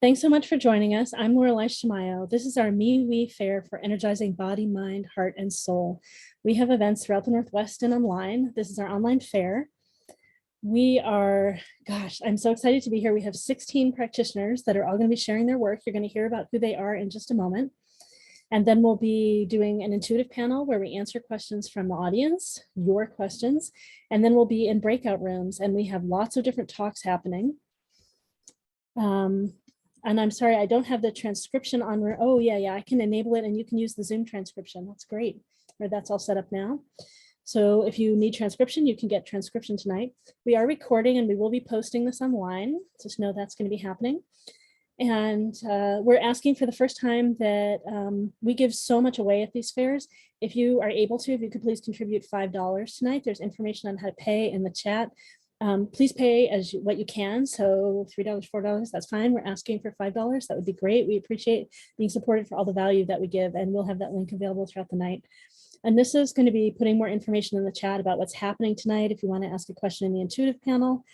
Thanks so much for joining us. I'm Laureli Shimayo. This is our MeWe Fair for energizing body, mind, heart, and soul. We have events throughout the Northwest and online. This is our online fair. We are, I'm so excited to be here. We have 16 practitioners that are all going to be sharing their work. You're going to hear about who they are in just a moment. And then we'll be doing an intuitive panel where we answer questions from the audience, your questions, and then we'll be in breakout rooms, and we have lots of different talks happening. And I'm sorry, I don't have the transcription on. Oh, yeah, I can enable it and you can use the Zoom transcription. That's great. Or that's all set up now. So if you need transcription, you can get transcription tonight. We are recording and we will be posting this online. Just know that's going to be happening. And we're asking for the first time that we give so much away at these fairs. If you are able to, if you could please contribute $5 tonight. There's information on how to pay in the chat. Please pay as what you can. So $3, $4, that's fine. We're asking for $5. That would be great. We appreciate being supported for all the value that we give, and we'll have that link available throughout the night. And this is going to be putting more information in the chat about what's happening tonight. If you want to ask a question in the intuitive panel,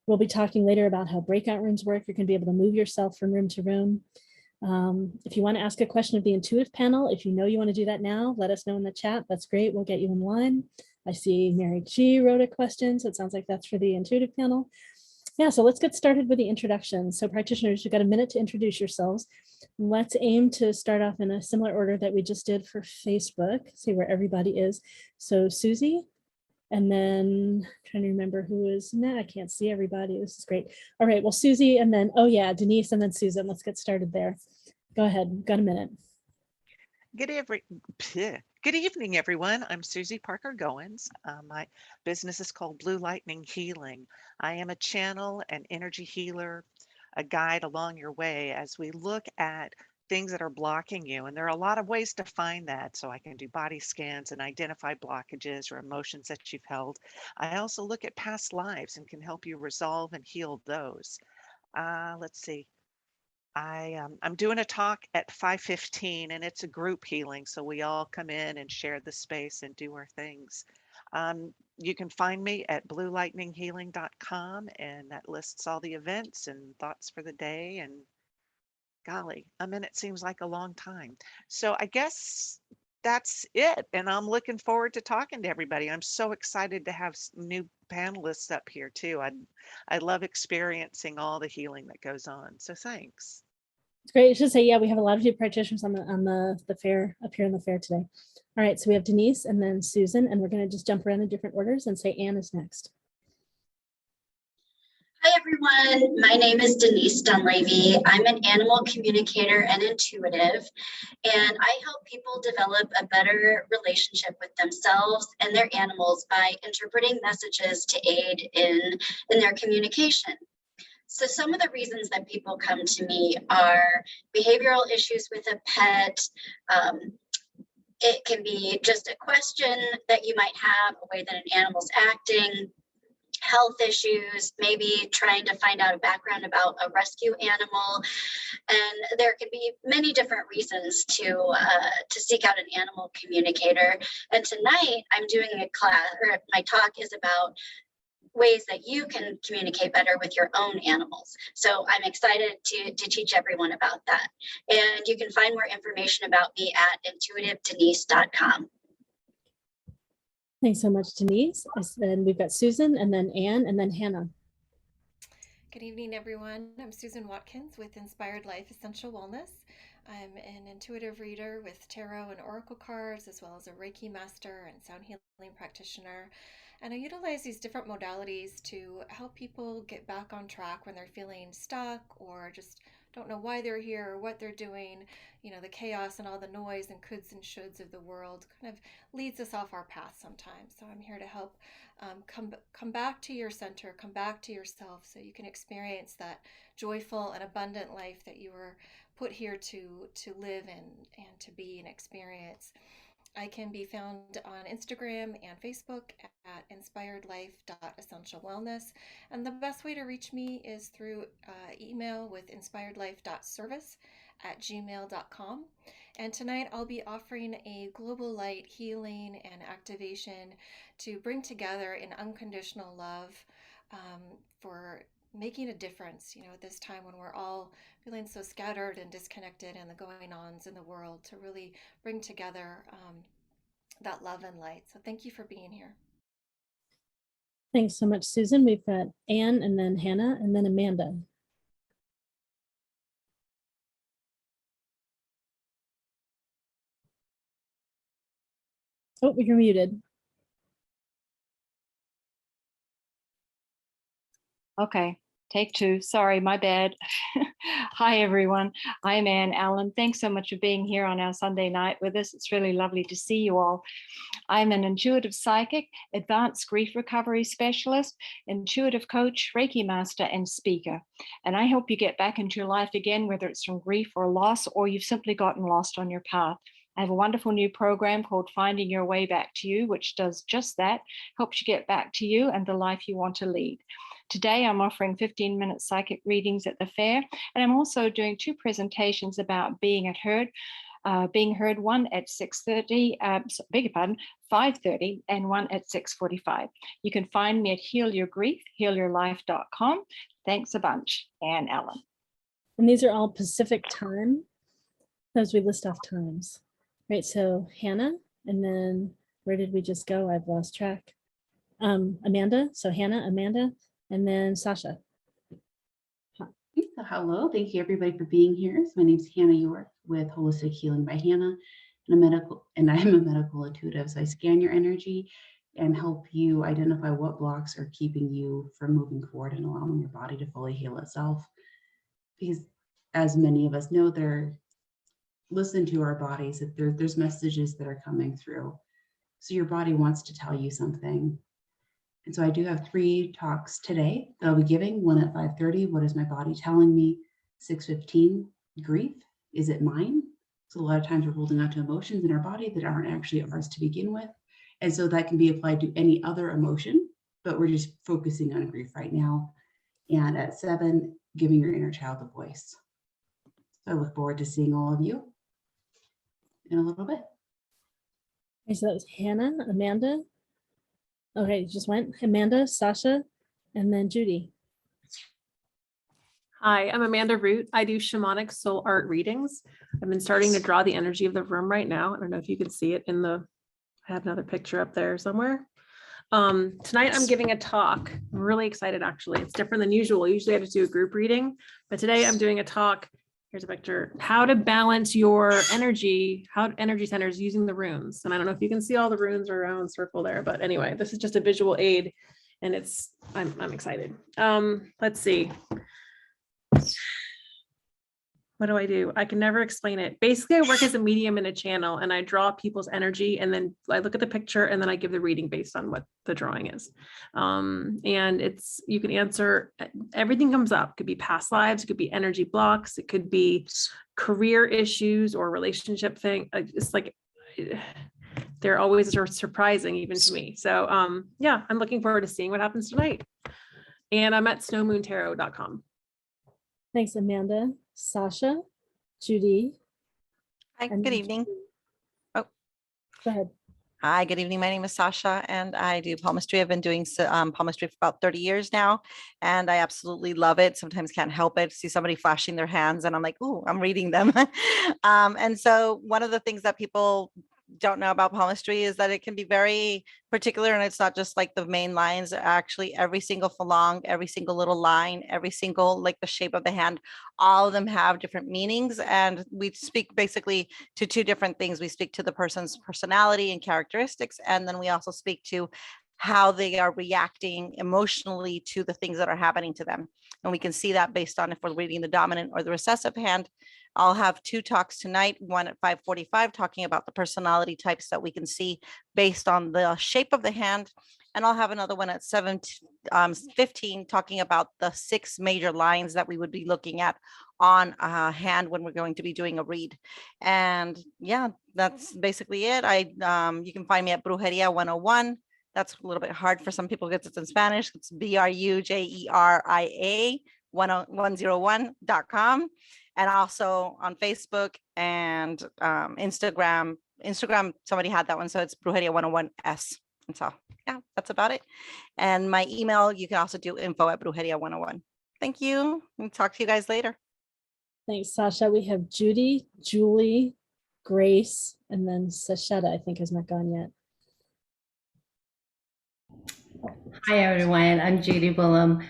we'll be talking later about how breakout rooms work. You're going to be able to move yourself from room to room. If you want to ask a question of the intuitive panel, if you know you want to do that now, let us know in the chat. That's great. We'll get you in line. I see Mary G wrote a question, so it sounds like that's for the intuitive panel. Yeah, so let's get started with the introduction. So practitioners, you've got a minute to introduce yourselves. Let's aim to start off in a similar order that we just did for Facebook, see where everybody is. So Susie, and then I'm trying to remember who is, I can't see everybody. This is great. All right, well, Susie, and then, oh yeah, Denise, and then Susan. Let's get started there. Go ahead, got a minute. Good evening, everyone. I'm Susie Parker Goins. My business is called Blue Lightning Healing. I am a channel, an energy healer, a guide along your way as we look at things that are blocking you. And there are a lot of ways to find that. So I can do body scans and identify blockages or emotions that you've held. I also look at past lives and can help you resolve and heal those. Let's see. I'm doing a talk at 5:15 and it's a group healing. So we all come in and share the space and do our things. You can find me at bluelightninghealing.com, and that lists all the events and thoughts for the day. And golly, a minute seems like a long time. So I guess that's it. And I'm looking forward to talking to everybody. I'm so excited to have new panelists up here too. I love experiencing all the healing that goes on. So thanks. It's great. I should say, yeah, we have a lot of new practitioners on the fair up here in the fair today. All right, so we have Denise and then Susan, and we're going to just jump around in different orders and say Anne is next. Hi, everyone. My name is Denise Dunleavy. I'm an animal communicator and intuitive, and I help people develop a better relationship with themselves and their animals by interpreting messages to aid in their communication. So some of the reasons that people come to me are behavioral issues with a pet. It can be just a question that you might have, a way that an animal's acting, health issues, maybe trying to find out a background about a rescue animal. And there can be many different reasons to seek out an animal communicator. And tonight I'm doing a class, or my talk is about ways that you can communicate better with your own animals. So I'm excited to teach everyone about that. And you can find more information about me at intuitivedenise.com. Thanks so much, Denise. And we've got Susan, and then Anne, and then Hannah. Good evening, everyone. I'm Susan Watkins with Inspired Life Essential Wellness. I'm an intuitive reader with tarot and oracle cards, as well as a Reiki master and sound healing practitioner. And I utilize these different modalities to help people get back on track when they're feeling stuck or just don't know why they're here or what they're doing. You know, the chaos and all the noise and coulds and shoulds of the world kind of leads us off our path sometimes. So I'm here to help come back to your center, come back to yourself, so you can experience that joyful and abundant life that you were put here to live and to be and experience. I can be found on Instagram and Facebook at inspiredlife.essentialwellness. And the best way to reach me is through email with inspiredlife.service@gmail.com. And tonight I'll be offering a global light healing and activation to bring together an unconditional love for making a difference, at this time when we're all feeling so scattered and disconnected and the going-ons in the world, to really bring together that love and light. So thank you for being here. Thanks so much, Susan. We've got Anne and then Hannah and then Amanda. Oh, you're muted. Okay, take two. Sorry, my bad. Hi, everyone. I'm Anne Allen. Thanks so much for being here on our Sunday night with us. It's really lovely to see you all. I'm an intuitive psychic, advanced grief recovery specialist, intuitive coach, Reiki master, and speaker. And I help you get back into your life again, whether it's from grief or loss, or you've simply gotten lost on your path. I have a wonderful new program called Finding Your Way Back to You, which does just that, helps you get back to you and the life you want to lead. Today, I'm offering 15-minute psychic readings at the fair, and I'm also doing 2 presentations about being heard, one at 6:30, 5:30, and one at 6:45. You can find me at healyourgrief.healyourlife.com. Thanks a bunch, Anne Allen. And these are all Pacific time, as we list off times. Right, so Hannah, and then where did we just go? I've lost track. Amanda, so Hannah, Amanda, and then Sacha. Hello, thank you everybody for being here. So my name is Hannah York with Holistic Healing by Hannah, and I'm a medical intuitive. So I scan your energy and help you identify what blocks are keeping you from moving forward and allowing your body to fully heal itself. Because as many of us know, listen to our bodies, that there's messages that are coming through. So your body wants to tell you something. And so I do have 3 talks today that I'll be giving, one at 5:30, what is my body telling me? 6:15, grief, is it mine? So a lot of times we're holding on to emotions in our body that aren't actually ours to begin with. And so that can be applied to any other emotion, but we're just focusing on grief right now. And at 7, giving your inner child a voice. So I look forward to seeing all of you in a little bit. Okay, so that was Hannah, Amanda. Okay, just went Amanda, Sacha, and then Jeudi. Hi, I'm Amanda Root. I do shamanic soul art readings. I've been starting to draw the energy of the room right now. I don't know if you can see it I have another picture up there somewhere. Tonight I'm giving a talk. I'm really excited, actually. It's different than usual. Usually I just do a group reading, but today I'm doing a talk. Here's a picture. How to balance your energy, energy centers using the runes. And I don't know if you can see all the runes around circle there, but anyway, this is just a visual aid, and I'm excited. Let's see. What do? I can never explain it. Basically, I work as a medium in a channel, and I draw people's energy, and then I look at the picture, and then I give the reading based on what the drawing is. And you can answer, everything comes up. It could be past lives, it could be energy blocks, it could be career issues or relationship thing. It's like, they're always surprising even to me. So yeah, I'm looking forward to seeing what happens tonight. And I'm at snowmoontarot.com. Thanks, Amanda. Sacha, Jeudi. Hi, good evening. Oh, go ahead. Hi, good evening. My name is Sacha, and I do palmistry. I've been doing palmistry for about 30 years now, and I absolutely love it. Sometimes can't help it. See somebody flashing their hands, and I'm like, "Ooh, I'm reading them." And so one of the things that people don't know about palmistry is that it can be very particular, and it's not just like the main lines. Actually, every single phalang, every single little line, every single, like the shape of the hand, all of them have different meanings. And we speak basically to 2 different things. We speak to the person's personality and characteristics, and then we also speak to how they are reacting emotionally to the things that are happening to them. And we can see that based on if we're reading the dominant or the recessive hand. I'll have 2 talks tonight, one at 5:45, talking about the personality types that we can see based on the shape of the hand. And I'll have another one at 7:15, talking about the 6 major lines that we would be looking at on a hand when we're going to be doing a read. And yeah, that's basically it. You can find me at Brujeria 101. That's a little bit hard for some people because it's in Spanish. It's BRUJERIA 101.com. And also on Facebook and Instagram. Somebody had that one, so it's Brujeria 101S. And so yeah, that's about it. And my email, you can also do info@Brujeria101. Thank you. We'll talk to you guys later. Thanks, Sasha. We have Judy, Julie, Grace, and then Seshetta, I think, has not gone yet. Hi, everyone. I'm Jeudi Boulom.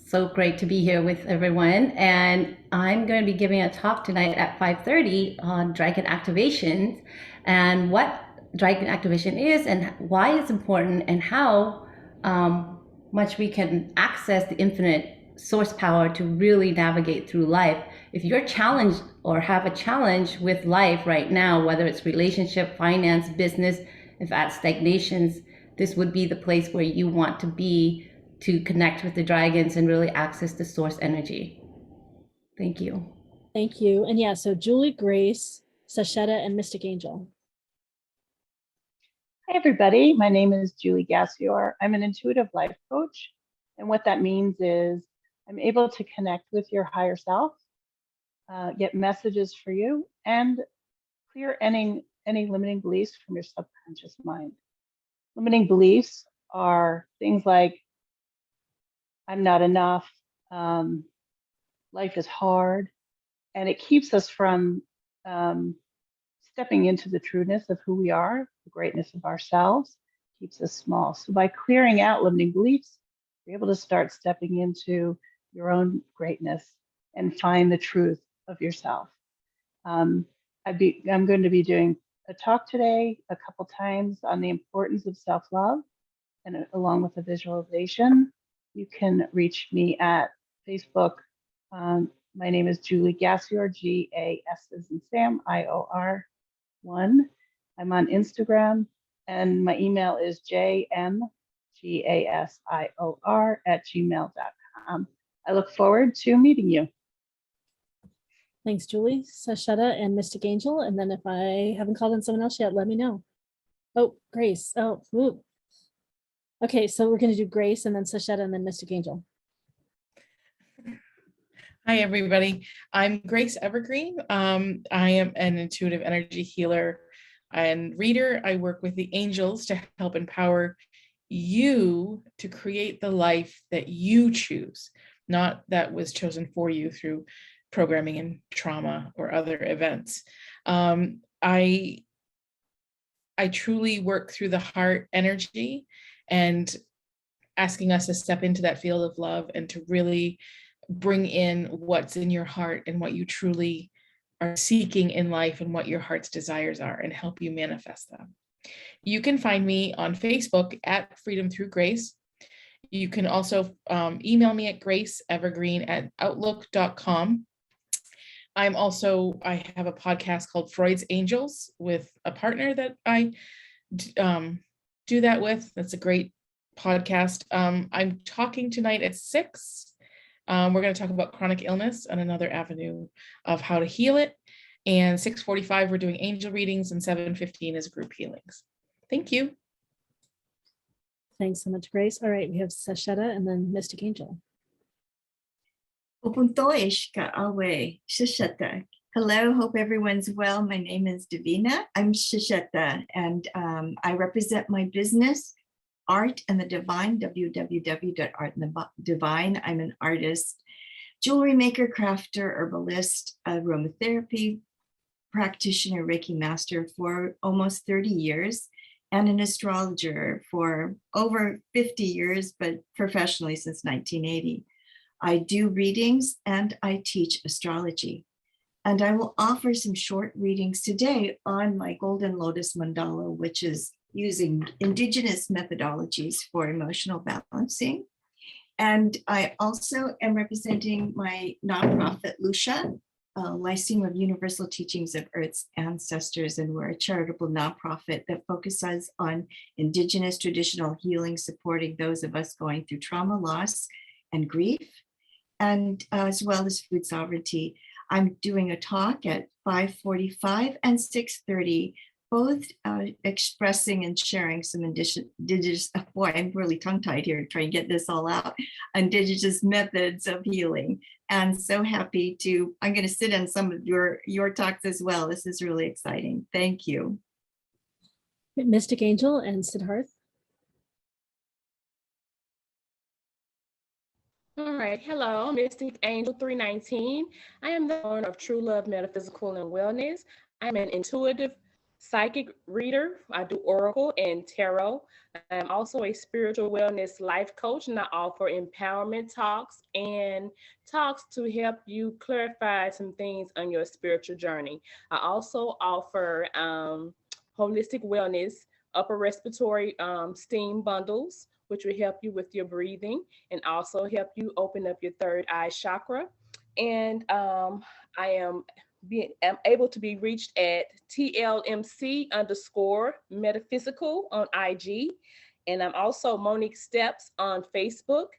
So great to be here with everyone. And I'm going to be giving a talk tonight at 5:30 on dragon activation and what dragon activation is and why it's important and how much we can access the infinite source power to really navigate through life. If you're challenged or have a challenge with life right now, whether it's relationship, finance, business, if at stagnations, this would be the place where you want to be to connect with the dragons and really access the source energy. Thank you. Thank you. And yeah, so Julie, Grace, Seshetta, and Mystic Angel. Hi, everybody. My name is Julie Gasior. I'm an intuitive life coach. And what that means is I'm able to connect with your higher self, get messages for you, and clear any limiting beliefs from your subconscious mind. Limiting beliefs are things like, I'm not enough, life is hard, and it keeps us from stepping into the trueness of who we are, the greatness of ourselves, keeps us small. So by clearing out limiting beliefs, you're able to start stepping into your own greatness and find the truth of yourself. I'm going to be doing a talk today a couple times on the importance of self-love, and along with a visualization. You can reach me at Facebook. My name is Julie Gasior, G-A-S as in Sam, I-O-R 1. I'm on Instagram, and my email is jmgasior@gmail.com. I look forward to meeting you. Thanks, Julie, Seshetta, and Mystic Angel. And then if I haven't called in someone else yet, let me know. Oh, Grace. Oh, ooh. Okay, so we're going to do Grace and then Seshetta and then Mystic Angel. Hi, everybody. I'm Grace Evergreen. I am an intuitive energy healer and reader. I work with the angels to help empower you to create the life that you choose, not that was chosen for you through programming and trauma or other events. I truly work through the heart energy and asking us to step into that field of love and to really bring in what's in your heart and what you truly are seeking in life and what your heart's desires are and help you manifest them. You can find me on Facebook at Freedom Through Grace. You can also email me at graceevergreen@outlook.com. I have a podcast called Freud's Angels with a partner that I do that with. That's a great podcast. I'm talking tonight at 6. We're going to talk about chronic illness and another avenue of how to heal it. And 6:45, we're doing angel readings, and 7:15 is group healings. Thank you. Thanks so much, Grace. All right, we have Seshetta and then Mystic Angel. Hello, hope everyone's well. My name is Davina. I'm Seshetta, and I represent my business, Art and the Divine, www.artandthedivine. I'm an artist, jewelry maker, crafter, herbalist, aromatherapy practitioner, Reiki master for almost 30 years, and an astrologer for over 50 years, but professionally since 1980. I do readings and I teach astrology. And I will offer some short readings today on my Golden Lotus Mandala, which is using indigenous methodologies for emotional balancing. And I also am representing my nonprofit, Lucia, Lyceum of Universal Teachings of Earth's Ancestors, and we're a charitable nonprofit that focuses on indigenous traditional healing, supporting those of us going through trauma, loss, and grief, and as well as food sovereignty. I'm doing a talk at 5:45 and 6:30, both expressing and sharing some indigenous, boy, I'm really tongue-tied here trying to get this all out, indigenous methods of healing. And so happy to, I'm going to sit in some of your talks as well. This is really exciting. Thank you. Mystic Angel and Siddharth. All right, hello, Mystic Angel 319. I am the owner of True Love Metaphysical and Wellness. I'm an intuitive psychic reader. I do oracle and tarot. I'm also a spiritual wellness life coach, and I offer empowerment talks and talks to help you clarify some things on your spiritual journey. I also offer holistic wellness, upper respiratory steam bundles, which will help you with your breathing and also help you open up your third eye chakra. And am able to be reached at TLMC underscore metaphysical on IG. And I'm also Monique Steps on Facebook.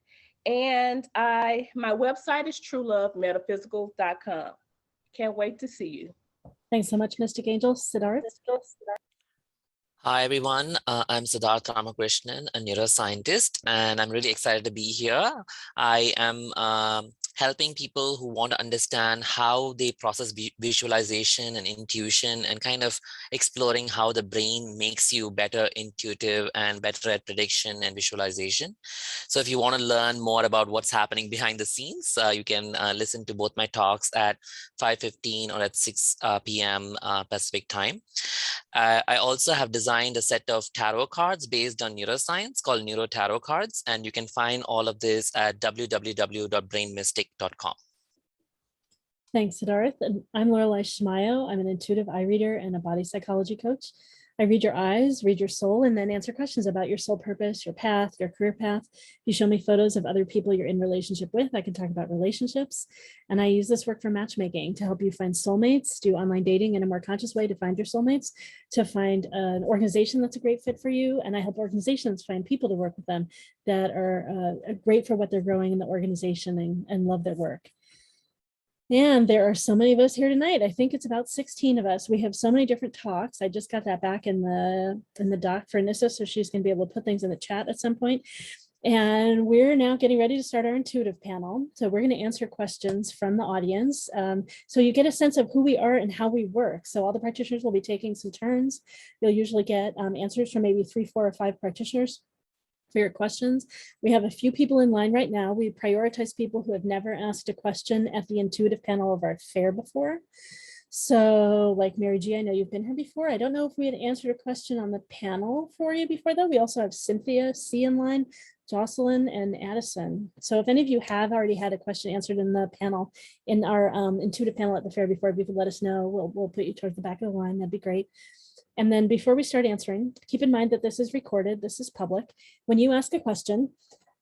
And my website is truelovemetaphysical.com. Can't wait to see you. Thanks so much, Mystic Angel. Siddharth? Hi, everyone. I'm Siddharth Ramakrishnan, a neuroscientist, and I'm really excited to be here. I am helping people who want to understand how they process visualization and intuition, and kind of exploring how the brain makes you better intuitive and better at prediction and visualization. So if you want to learn more about what's happening behind the scenes, you can listen to both my talks at 5:15 or at 6 p.m. Pacific time. I also have designed a set of tarot cards based on neuroscience called Neuro Tarot Cards, and you can find all of this at www.brainmystic.com. Thanks, Siddharth. And I'm Laureli Shimayo. I'm an intuitive eye reader and a body psychology coach. I read your eyes, read your soul, and then answer questions about your soul purpose, your path, your career path. You show me photos of other people you're in relationship with. I can talk about relationships. And I use this work for matchmaking to help you find soulmates, do online dating in a more conscious way to find your soulmates, to find an organization that's a great fit for you. And I help organizations find people to work with them that are great for what they're growing in the organization and love their work. And there are so many of us here tonight. I think it's about 16 of us. We have so many different talks. I just got that back in the doc for Nissa, so she's going to be able to put things in the chat at some point. And we're now getting ready to start our intuitive panel. So we're going to answer questions from the audience. So you get a sense of who we are and how we work. So all the practitioners will be taking some turns. You'll usually get answers from maybe 3, 4, or 5 practitioners for your questions. We have a few people in line right now. We prioritize people who have never asked a question at the intuitive panel of our fair before. So like Mary G, I know you've been here before. I don't know if we had answered a question on the panel for you before though. We also have Cynthia C in line, Jocelyn, and Addison. So if any of you have already had a question answered in the panel, in our intuitive panel at the fair before, if you could let us know, we'll put you towards the back of the line, that'd be great. And then before we start answering, keep in mind that this is recorded, this is public. When you ask a question,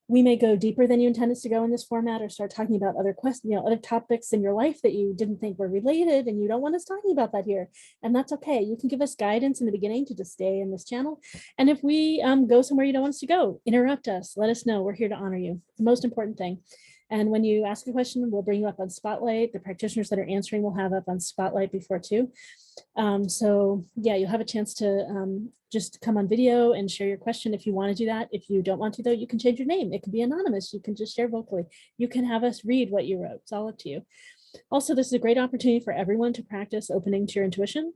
we may go deeper than you intended to go in this format or start talking about other questions, other topics in your life that you didn't think were related and you don't want us talking about that here. And that's okay. You can give us guidance in the beginning to just stay in this channel. And if we go somewhere you don't want us to go, interrupt us, let us know. We're here to honor you. It's the most important thing. And when you ask a question, we'll bring you up on Spotlight. The practitioners that are answering will have up on Spotlight before too. So yeah, you'll have a chance to just come on video and share your question if you want to do that. If you don't want to though, you can change your name. It can be anonymous. You can just share vocally. You can have us read what you wrote. It's all up to you. Also, this is a great opportunity for everyone to practice opening to your intuition.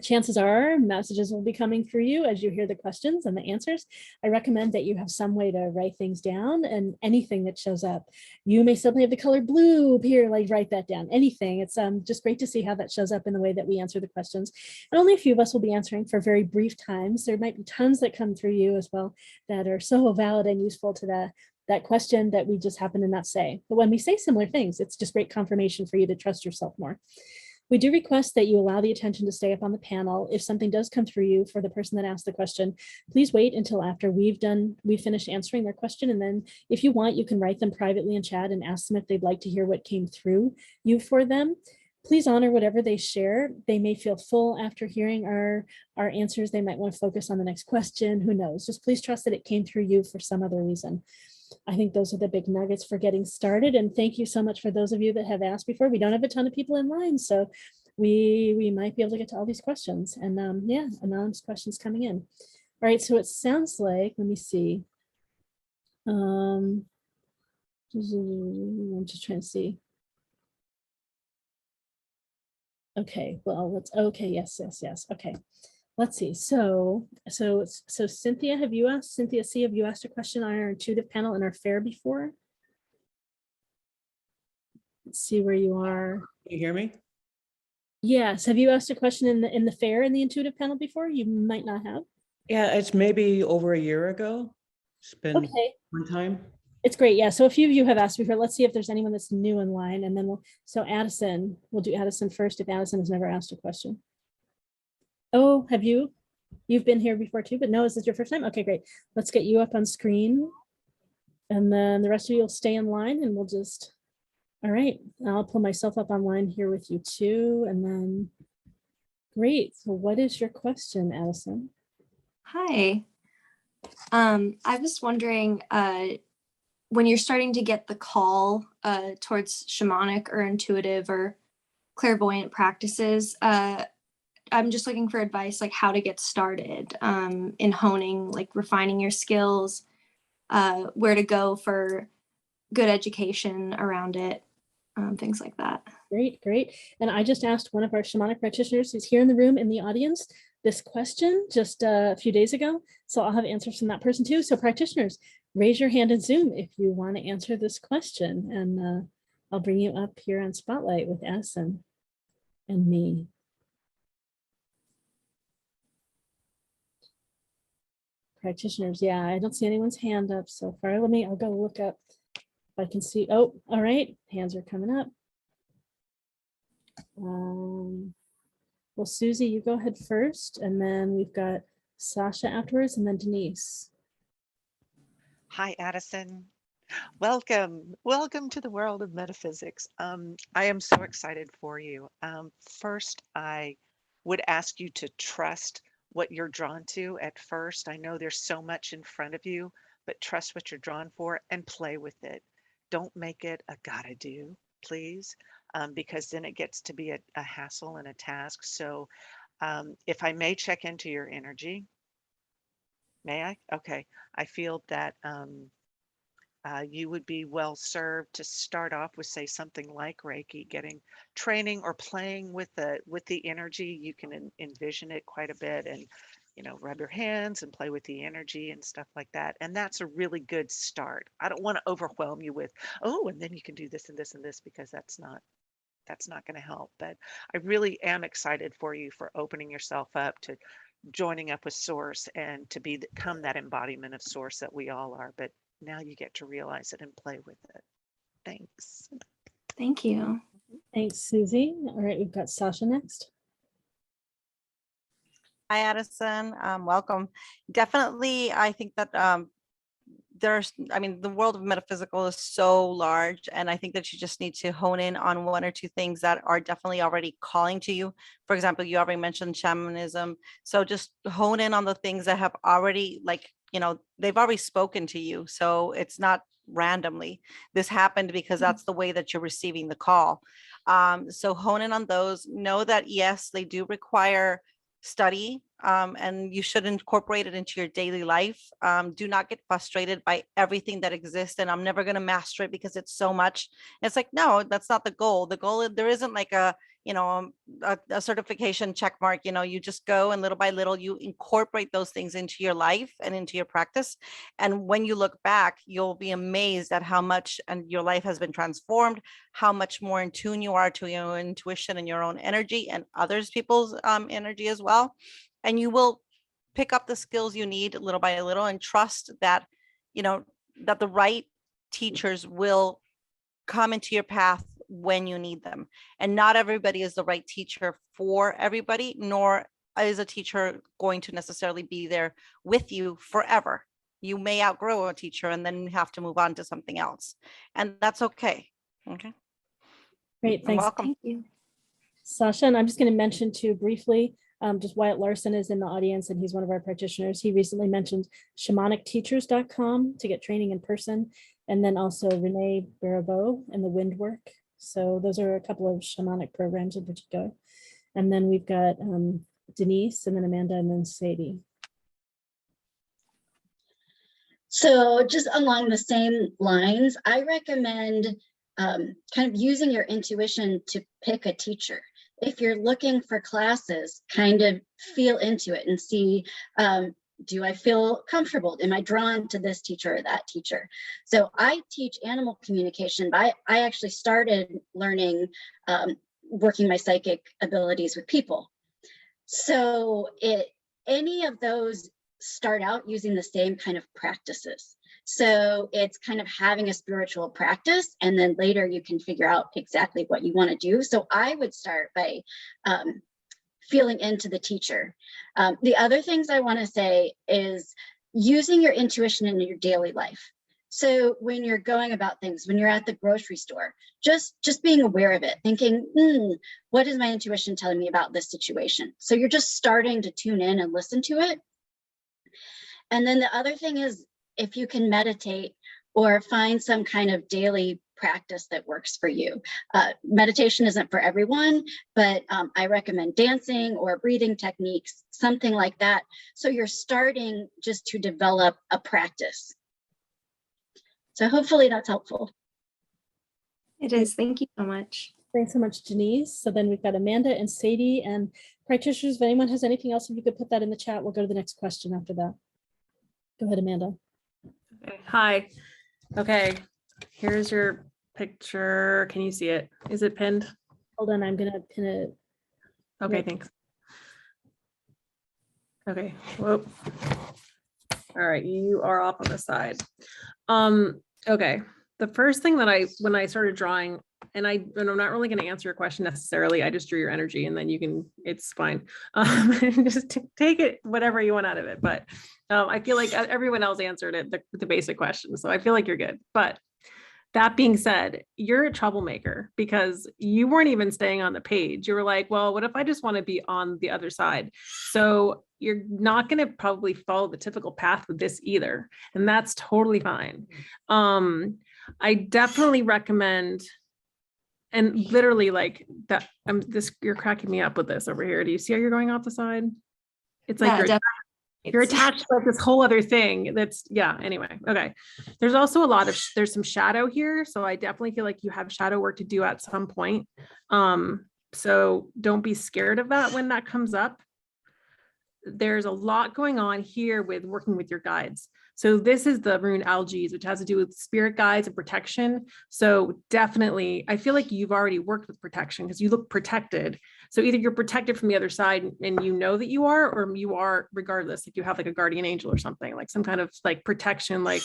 Chances are messages will be coming through you as you hear the questions and the answers. I recommend that you have some way to write things down, and anything that shows up. You may suddenly have the color blue here, like write that down, anything. It's just great to see how that shows up in the way that we answer the questions. And only a few of us will be answering for very brief times. There might be tons that come through you as well that are so valid and useful to that question that we just happen to not say. But when we say similar things, it's just great confirmation for you to trust yourself more. We do request that you allow the attention to stay up on the panel. If something does come through you for the person that asked the question, please wait until after we've finished answering their question. And then if you want, you can write them privately in chat and ask them if they'd like to hear what came through you for them. Please honor whatever they share. They may feel full after hearing our answers. They might want to focus on the next question. Who knows? Just please trust that it came through you for some other reason. I think those are the big nuggets for getting started. And thank you so much for those of you that have asked before. We don't have a ton of people in line, so we might be able to get to all these questions. And yeah, anonymous questions coming in. All right, so it sounds like, let me see. I'm just trying to see. Okay, well, yes. Okay. Let's see. So Cynthia, Cynthia C, have you asked a question on our intuitive panel in our fair before? Let's see where you are. Can you hear me? Yes. Have you asked a question in the fair in the intuitive panel before? You might not have. Yeah, it's maybe over a year ago. It's been Okay. one time. It's great. Yeah. So a few of you have asked before. Let's see if there's anyone that's new in line. And then so Addison, we'll do Addison first if Addison has never asked a question. Oh, have you? You've been here before too, but no, is this your first time? Okay, great. Let's get you up on screen. And then the rest of you will stay in line and we'll just, all right. I'll pull myself up online here with you too. And then, great. So what is your question, Addison? Hi. I was wondering, when you're starting to get the call towards shamanic or intuitive or clairvoyant practices, I'm just looking for advice, like how to get started in honing, like refining your skills, where to go for good education around it, things like that. Great, great. And I just asked one of our shamanic practitioners who's here in the room in the audience this question just a few days ago. So I'll have answers from that person too. So practitioners, raise your hand in Zoom if you want to answer this question. And I'll bring you up here on Spotlight with Addison and me. Practitioners, yeah, I don't see anyone's hand up so far. I'll go look up if I can see. Oh, all right, hands are coming up. Well, Susie, you go ahead first, and then we've got Sacha afterwards, and then Denise. Hi, Addison. Welcome. Welcome to the world of metaphysics. I am so excited for you. First, I would ask you to trust what you're drawn to at first. I know there's so much in front of you, but trust what you're drawn for and play with it. Don't make it a gotta do, please, because then it gets to be a hassle and a task. So if I may check into your energy, may I? Okay. I feel that you would be well served to start off with, say, something like Reiki, getting training or playing with the energy. You can envision it quite a bit and, rub your hands and play with the energy and stuff like that. And that's a really good start. I don't want to overwhelm you with, oh, and then you can do this and this and this, because that's not going to help. But I really am excited for you for opening yourself up to joining up with Source and to become that embodiment of Source that we all are. But now you get to realize it and play with it. Thanks. Thank you. Thanks, Susie. All right, we've got Sacha next. Hi, Addison. Welcome. Definitely, I think that the world of metaphysical is so large, and I think that you just need to hone in on one or two things that are definitely already calling to you. For example, you already mentioned shamanism. So just hone in on the things that have already, they've already spoken to you. So it's not randomly. This happened because that's the way that you're receiving the call. So hone in on those. Know that, yes, they do require study, and you should incorporate it into your daily life. Do not get frustrated by everything that exists and I'm never going to master it because it's so much. It's like, no, that's not the goal. The goal, there isn't like a certification check mark. You just go, and little by little you incorporate those things into your life and into your practice. And when you look back, you'll be amazed at how much and your life has been transformed, how much more in tune you are to your intuition and your own energy and others people's energy as well. And you will pick up the skills you need little by little, and trust that that the right teachers will come into your path when you need them. And not everybody is the right teacher for everybody, nor is a teacher going to necessarily be there with you forever. You may outgrow a teacher and then have to move on to something else, and that's okay. Okay. Great, thanks. Welcome. Thank you. Sacha, and I'm just going to mention too briefly, just Wyatt Larson is in the audience and he's one of our practitioners. He recently mentioned shamanicteachers.com to get training in person, and then also Renee Barabeau and the wind work. So those are a couple of shamanic programs in particular. And then we've got Denise, and then Amanda, and then Saidi. So just along the same lines, I recommend kind of using your intuition to pick a teacher. If you're looking for classes, kind of feel into it and see Do I feel comfortable? Am I drawn to this teacher or that teacher? So I teach animal communication, but I actually started learning, working my psychic abilities with people. So any of those start out using the same kind of practices. So it's kind of having a spiritual practice, and then later you can figure out exactly what you want to do. So I would start by feeling into the teacher. The other things I want to say is using your intuition in your daily life. So when you're going about things, when you're at the grocery store, just being aware of it, thinking, what is my intuition telling me about this situation? So you're just starting to tune in and listen to it. And then the other thing is, if you can meditate or find some kind of daily practice that works for you. Meditation isn't for everyone, but I recommend dancing or breathing techniques, something like that. So you're starting just to develop a practice. So hopefully that's helpful. It is. Thank you so much. Thanks so much, Denise. So then we've got Amanda and Saidi, and practitioners, if anyone has anything else, if you could put that in the chat, we'll go to the next question after that. Go ahead, Amanda. Okay. Hi. Okay. Here's your picture. Can you see it? Is it pinned? Hold on, I'm gonna pin it. Okay, thanks. Okay. Whoop. All right, you are off on the side. Okay. The first thing that when I started drawing, and I'm not really going to answer your question necessarily. I just drew your energy, and then you can, it's fine. Just take it, whatever you want out of it. But I feel like everyone else answered it, the basic question. So I feel like you're good. But that being said, you're a troublemaker because you weren't even staying on the page. You were like, well, what if I just want to be on the other side? So you're not going to probably follow the typical path with this either. And that's totally fine. I definitely recommend, and literally like that, you're cracking me up with this over here. Do you see how you're going off the side? It's like you're attached to like this whole other thing that's, anyway. Okay. There's also there's some shadow here. So I definitely feel like you have shadow work to do at some point. So don't be scared of that when that comes up. There's a lot going on here with working with your guides. So this is the rune algae, which has to do with spirit guides and protection. So definitely, I feel like you've already worked with protection because you look protected. So either you're protected from the other side and you know that you are, or you are regardless, like you have like a guardian angel or something, like some kind of like protection, like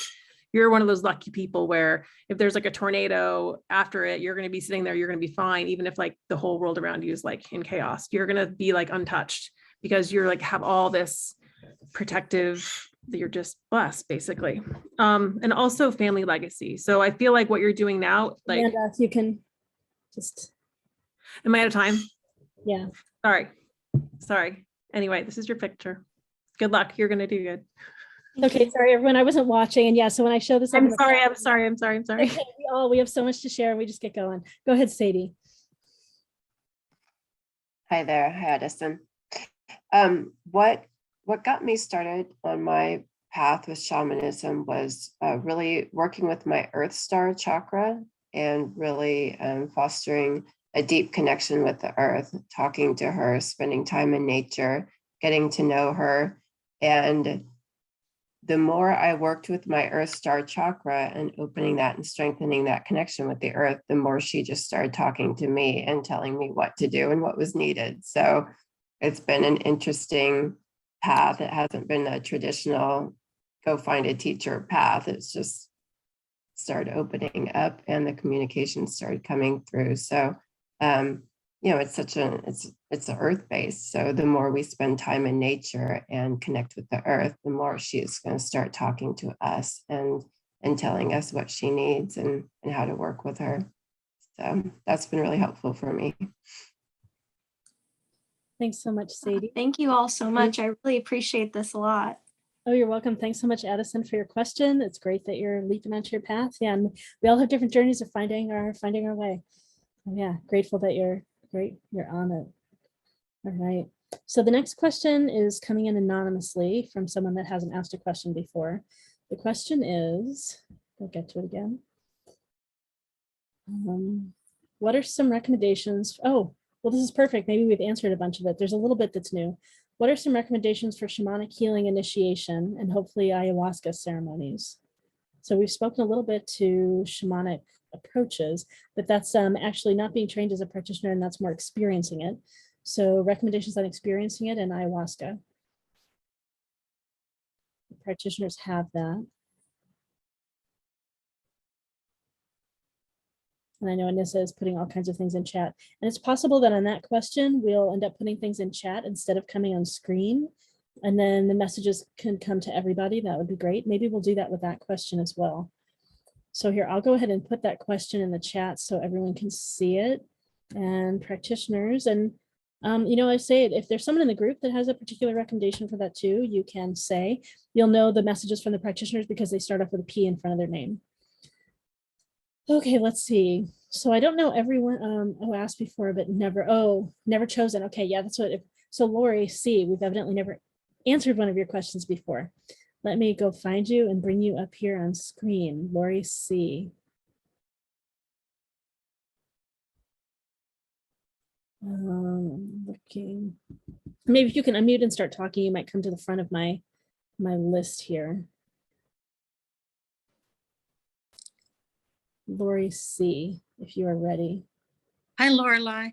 you're one of those lucky people where if there's like a tornado after it, you're going to be sitting there, you're going to be fine. Even if like the whole world around you is like in chaos, you're going to be like untouched because you're like, have all this protective, that you're just blessed basically. And also family legacy. So I feel like what you're doing now, like, Amanda, if you can just. Am I out of time? Yeah. Sorry. Anyway, this is your picture. Good luck. You're going to do good. Okay, sorry everyone, I wasn't watching, and yeah, so when I show this, I'm sorry. Okay, we have so much to share, we just get going. Go ahead, Saidi. Hi there. Hi, Addison. What got me started on my path with shamanism was really working with my Earth Star chakra and really fostering a deep connection with the earth, talking to her, spending time in nature, getting to know her. And the more I worked with my Earth Star chakra and opening that and strengthening that connection with the earth, the more she just started talking to me and telling me what to do and what was needed. So it's been an interesting path. It hasn't been a traditional go find a teacher path. It's just started opening up and the communication started coming through. So, it's it's earth based. So the more we spend time in nature and connect with the earth, the more she's going to start talking to us and telling us what she needs and how to work with her. So that's been really helpful for me. Thanks so much, Saidi. Thank you all so much. I really appreciate this a lot. Oh, you're welcome. Thanks so much, Addison, for your question. It's great that you're leaping onto your path. Yeah, and we all have different journeys of finding our way. Yeah, grateful that you're on it. All right. So the next question is coming in anonymously from someone that hasn't asked a question before. The question is, I'll get to it again. What are some recommendations? Oh, well, this is perfect. Maybe we've answered a bunch of it. There's a little bit that's new. What are some recommendations for shamanic healing initiation and hopefully ayahuasca ceremonies? So we've spoken a little bit to shamanic approaches, but that's actually not being trained as a practitioner, and that's more experiencing it. So recommendations on experiencing it and ayahuasca. Practitioners have that. And I know Anissa is putting all kinds of things in chat. And it's possible that on that question, we'll end up putting things in chat instead of coming on screen. And then the messages can come to everybody. That would be great. Maybe we'll do that with that question as well. So here, I'll go ahead and put that question in the chat so everyone can see it. And practitioners, and you know, I say it, if there's someone in the group that has a particular recommendation for that too, you can say. You'll know the messages from the practitioners because they start off with a P in front of their name. Okay, let's see. So I don't know everyone, asked before, but never chosen. Okay, yeah, that's what, so Lori C, we've evidently never answered one of your questions before. Let me go find you and bring you up here on screen, Lori C. Looking, maybe if you can unmute and start talking, you might come to the front of my list here. Lori C, if you are ready. Hi, Lorelei.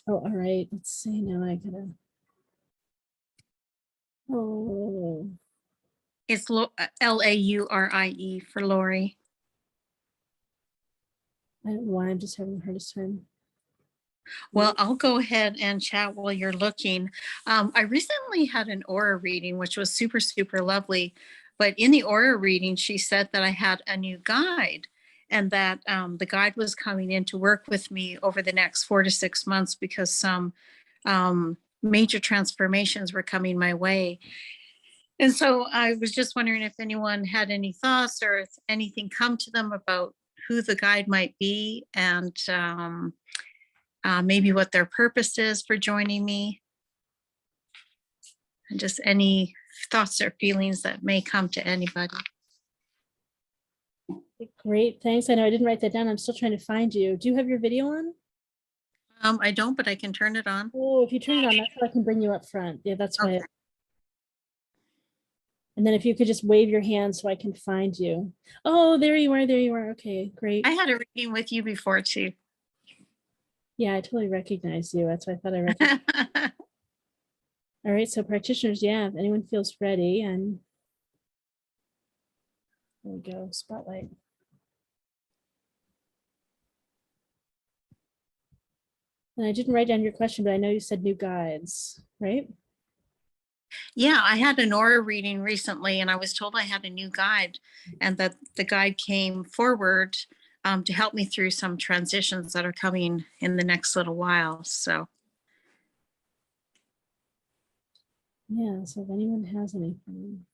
Oh, all right. Let's see. Now I gotta. Oh. It's Laurie for Lori. I don't know why I'm just having the hardest time. Well, I'll go ahead and chat while you're looking. I recently had an aura reading, which was super, super lovely. But in the aura reading, she said that I had a new guide and that the guide was coming in to work with me over the next 4 to 6 months because some major transformations were coming my way. And so I was just wondering if anyone had any thoughts or if anything come to them about who the guide might be and maybe what their purpose is for joining me. And just any thoughts or feelings that may come to anybody. Great, thanks. I know I didn't write that down. I'm still trying to find you. Do you have your video on? I don't, but I can turn it on. Oh, if you turn it on, that's how I can bring you up front. Yeah, that's why. Okay. And then if you could just wave your hand so I can find you. Oh, there you are. There you are. Okay, great. I had a reading with you before too. Yeah, I totally recognize you. That's why I thought I recognized. All right, so practitioners, yeah, if anyone feels ready, and there we go, spotlight. And I didn't write down your question, but I know you said new guides, right? Yeah, I had an aura reading recently and I was told I had a new guide and that the guide came forward to help me through some transitions that are coming in the next little while. So. Yeah, so if anyone has anything.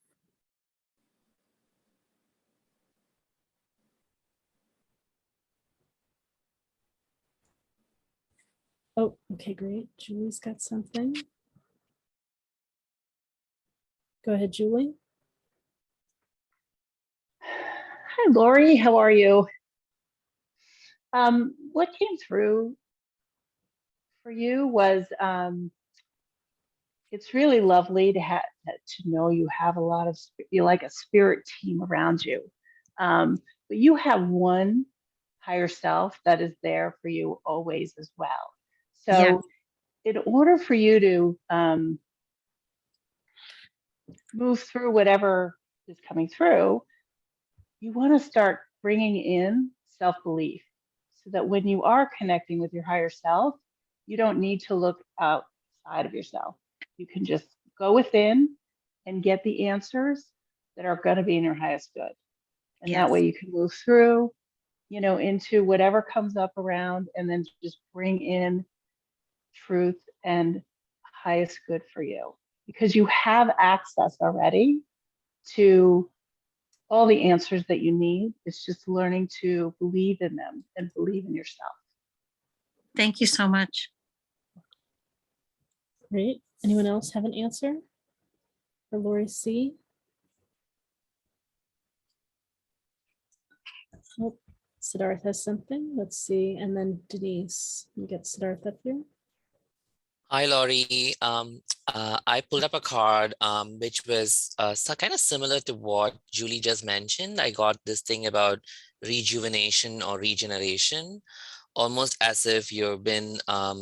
Oh, okay, great. Julie's got something. Go ahead, Julie. Hi, Lori. How are you? What came through for you was it's really lovely to know you have a lot of, you like a spirit team around you, but you have one higher self that is there for you always as well. So yeah. In order for you to move through whatever is coming through, you want to start bringing in self-belief so that when you are connecting with your higher self, you don't need to look outside of yourself. You can just go within and get the answers that are going to be in your highest good. And that way you can move through, you know, into whatever comes up around and then just bring in truth and highest good for you, because you have access already to all the answers that you need. It's just learning to believe in them and believe in yourself. Thank you so much. Great. Anyone else have an answer for Lori C? Oh, Siddharth has something. Let's see. And then Denise, you get Siddharth up here. Hi, Laurie. I pulled up a card which was kind of similar to what Julie just mentioned. I got this thing about rejuvenation or regeneration, almost as if you've been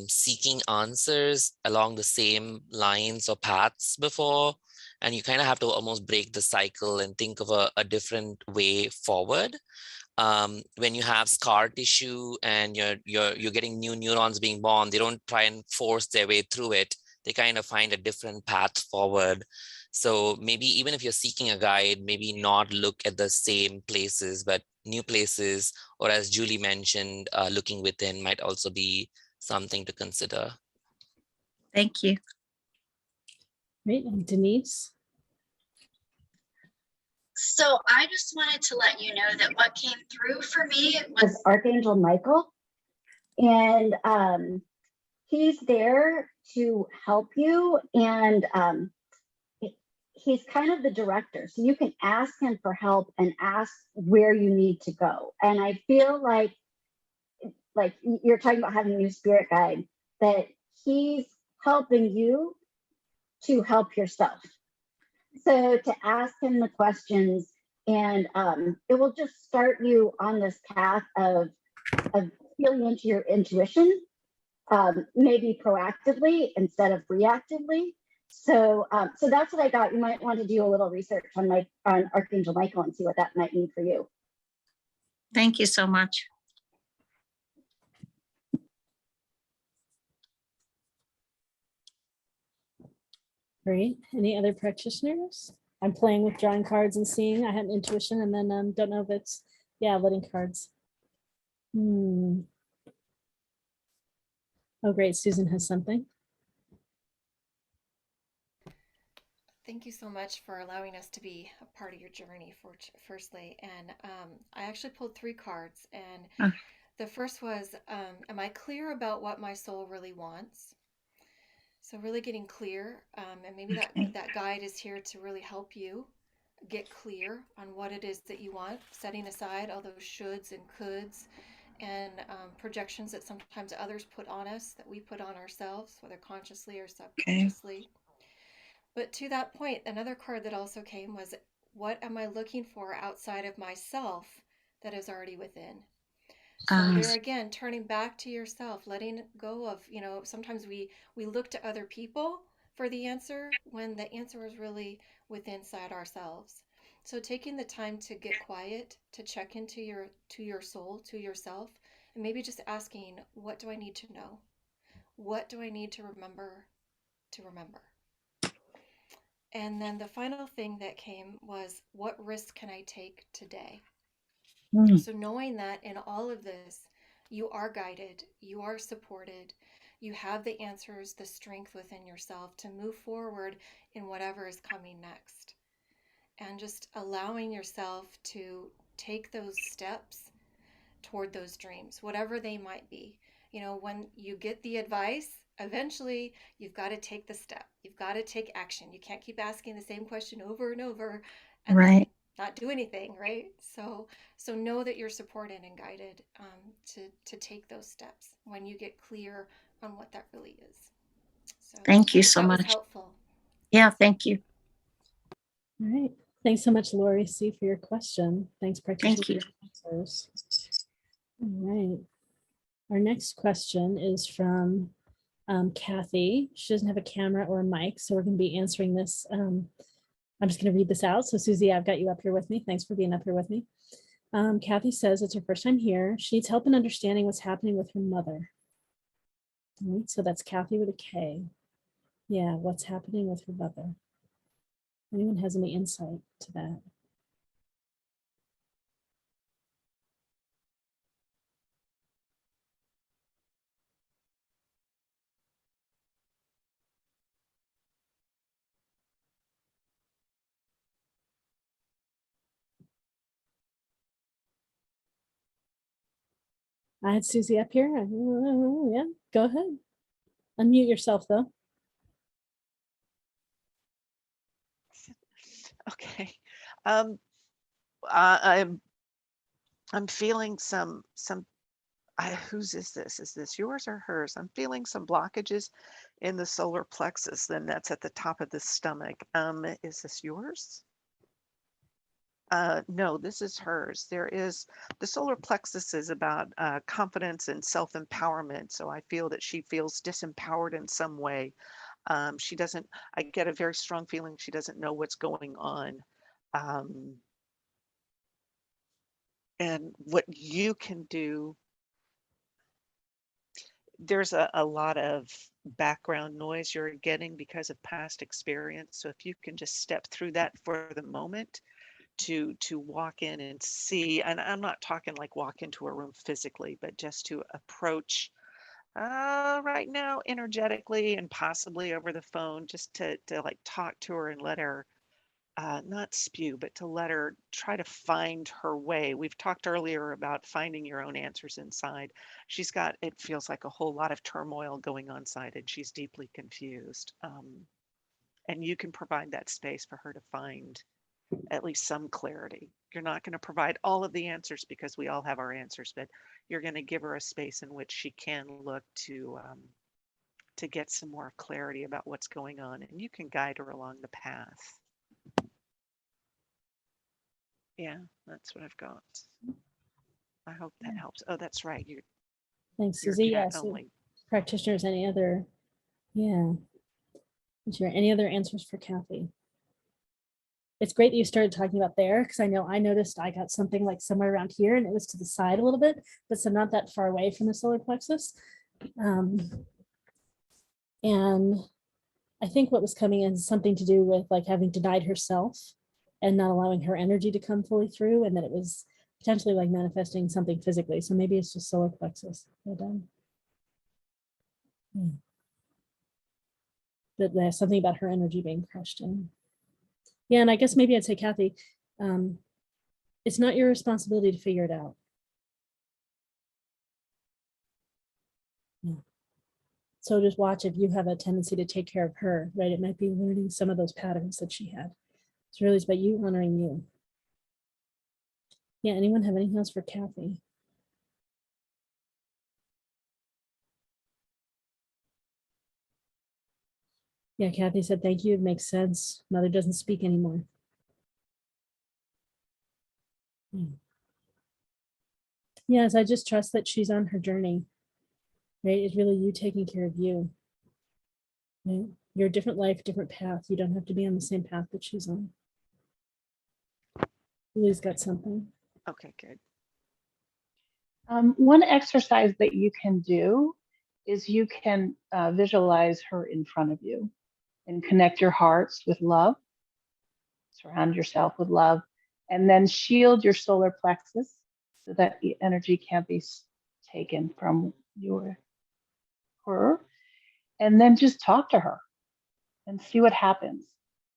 seeking answers along the same lines or paths before, and you kind of have to almost break the cycle and think of a different way forward. When you have scar tissue and you're getting new neurons being born, they don't try and force their way through it. They kind of find a different path forward. So maybe even if you're seeking a guide, maybe not look at the same places, but new places, or as Julie mentioned, looking within might also be something to consider. Thank you. Great, and Denise? So I just wanted to let you know that what came through for me was Archangel Michael. And he's there to help you. And he's kind of the director. So you can ask him for help and ask where you need to go. And I feel like you're talking about having a new spirit guide, that he's helping you to help yourself. So to ask him the questions, and it will just start you on this path of feeling into your intuition, maybe proactively instead of reactively. So so that's what I got. You might want to do a little research on Archangel Michael and see what that might mean for you. Thank you so much. Great. Any other practitioners? I'm playing with drawing cards and seeing. I have intuition, and then don't know if it's, yeah, letting cards. Oh, great. Susan has something. Thank you so much for allowing us to be a part of your journey, firstly. And I actually pulled 3 cards, and the first was, am I clear about what my soul really wants? So really getting clear, and maybe that guide is here to really help you get clear on what it is that you want, setting aside all those shoulds and coulds and projections that sometimes others put on us, that we put on ourselves, whether consciously or subconsciously. Okay. But to that point, another card that also came was, what am I looking for outside of myself that is already within? So there again, turning back to yourself, letting go of, sometimes we look to other people for the answer when the answer is really within inside ourselves. So taking the time to get quiet, to check into your soul, to yourself, and maybe just asking, what do I need to know? What do I need to remember to remember? And then the final thing that came was, what risk can I take today? So knowing that in all of this, you are guided, you are supported, you have the answers, the strength within yourself to move forward in whatever is coming next. And just allowing yourself to take those steps toward those dreams, whatever they might be. When you get the advice, eventually you've got to take the step. You've got to take action. You can't keep asking the same question over and over and then not do anything, right? So know that you're supported and guided to take those steps when you get clear on what that really is. So thank you so much. That was helpful. Yeah, thank you. All right. Thanks so much, Lori C, for your question. Thanks, practitioners. Thank you. All right. Our next question is from Kathy. She doesn't have a camera or a mic, so we're going to be answering this. I'm just going to read this out. So Susie, I've got you up here with me. Thanks for being up here with me. Kathy says it's her first time here. She needs help in understanding what's happening with her mother. All right, so that's Kathy with a K. Yeah, what's happening with her mother? Anyone has any insight to that? I had Susie up here. Yeah, go ahead. Unmute yourself though. Okay. I'm feeling some Whose is this? Is this yours or hers? I'm feeling some blockages in the solar plexus. Then that's at the top of the stomach. Is this yours? No, this is hers. There is the solar plexus is about confidence and self-empowerment. So I feel that she feels disempowered in some way. She doesn't, I get a very strong feeling she doesn't know what's going on. And what you can do, there's a lot of background noise you're getting because of past experience. So if you can just step through that for the moment, to walk in and see, and I'm not talking like walk into a room physically, but just to approach right now energetically and possibly over the phone, just to like talk to her and let her not spew, but to let her try to find her way. We've talked earlier about finding your own answers inside. She's got, it feels like a whole lot of turmoil going on inside, and she's deeply confused. And you can provide that space for her to find at least some clarity. You're not going to provide all of the answers because we all have our answers, but you're going to give her a space in which she can look to get some more clarity about what's going on, and you can guide her along the path. Yeah, that's what I've got. I hope that helps. Oh, that's right. Thanks, You're Susie. chat Yes, only. practitioners, any other, yeah. Is there any other answers for Kathy? It's great that you started talking about there, because I know I noticed I got something like somewhere around here and it was to the side a little bit, but so not that far away from the solar plexus. And I think what was coming in is something to do with like having denied herself and not allowing her energy to come fully through, and that it was potentially like manifesting something physically. So maybe it's just solar plexus. Well done. But there's something about her energy being crushed in. Yeah, and I guess maybe I'd say, Kathy, it's not your responsibility to figure it out. Yeah. So just watch if you have a tendency to take care of her, right? It might be learning some of those patterns that she had. It's really about you honoring you. Yeah, anyone have anything else for Kathy? Yeah, Kathy said, thank you. It makes sense. Mother doesn't speak anymore. Yes, I just trust that she's on her journey, right? It's really you taking care of you. Right? You're a different life, different path. You don't have to be on the same path that she's on. Lily's got something. Okay, good. One exercise that you can do is you can visualize her in front of you and connect your hearts with love. Surround yourself with love, and then shield your solar plexus so that the energy can't be taken from her. And then just talk to her and see what happens.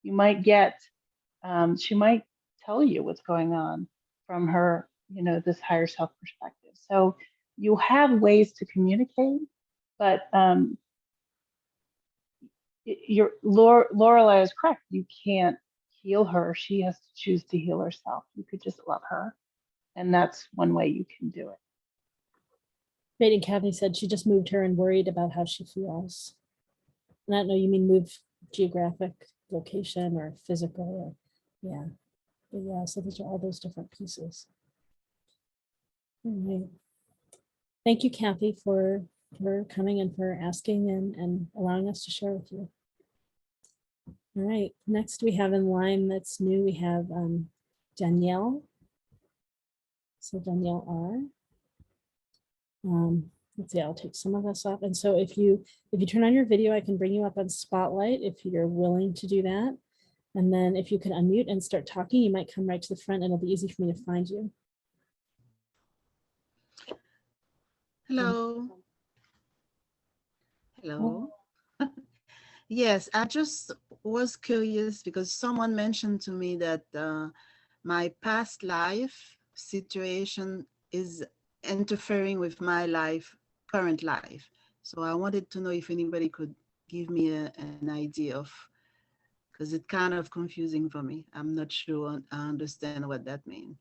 You might get, she might tell you what's going on from her, this higher self perspective. So you have ways to communicate, but Laureli is correct. You can't heal her. She has to choose to heal herself. You could just love her. And that's one way you can do it. Right, and Kathy said she just moved her and worried about how she feels. And I don't know, you mean move geographic location or physical, or yeah. But yeah, so those are all those different pieces. All right. Thank you, Kathy, for coming and for asking and allowing us to share with you. All right, next we have in line that's new, we have Danielle. So Danielle R. Let's see, I'll take some of us off. And so if you turn on your video, I can bring you up on Spotlight if you're willing to do that. And then if you can unmute and start talking, you might come right to the front and it'll be easy for me to find you. Hello. Hello. Yes, I just was curious because someone mentioned to me that my past life situation is interfering with my current life. So I wanted to know if anybody could give me an idea of, because it's kind of confusing for me. I'm not sure I understand what that means.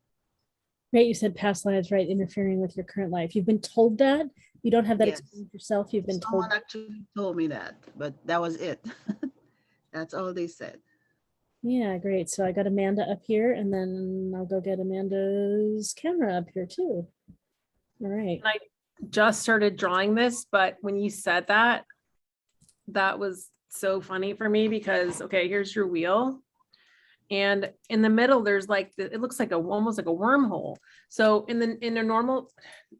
Right, you said past lives, right, interfering with your current life. You've been told that. You don't have that Yes. experience yourself. You've been told. Someone actually told me that, but that was it. That's all they said. Yeah, great. So I got Amanda up here, and then I'll go get Amanda's camera up here too. All right. And I just started drawing this, but when you said that, that was so funny for me because, okay, here's your wheel. And in the middle, there's like, it looks like almost like a wormhole. So in a normal,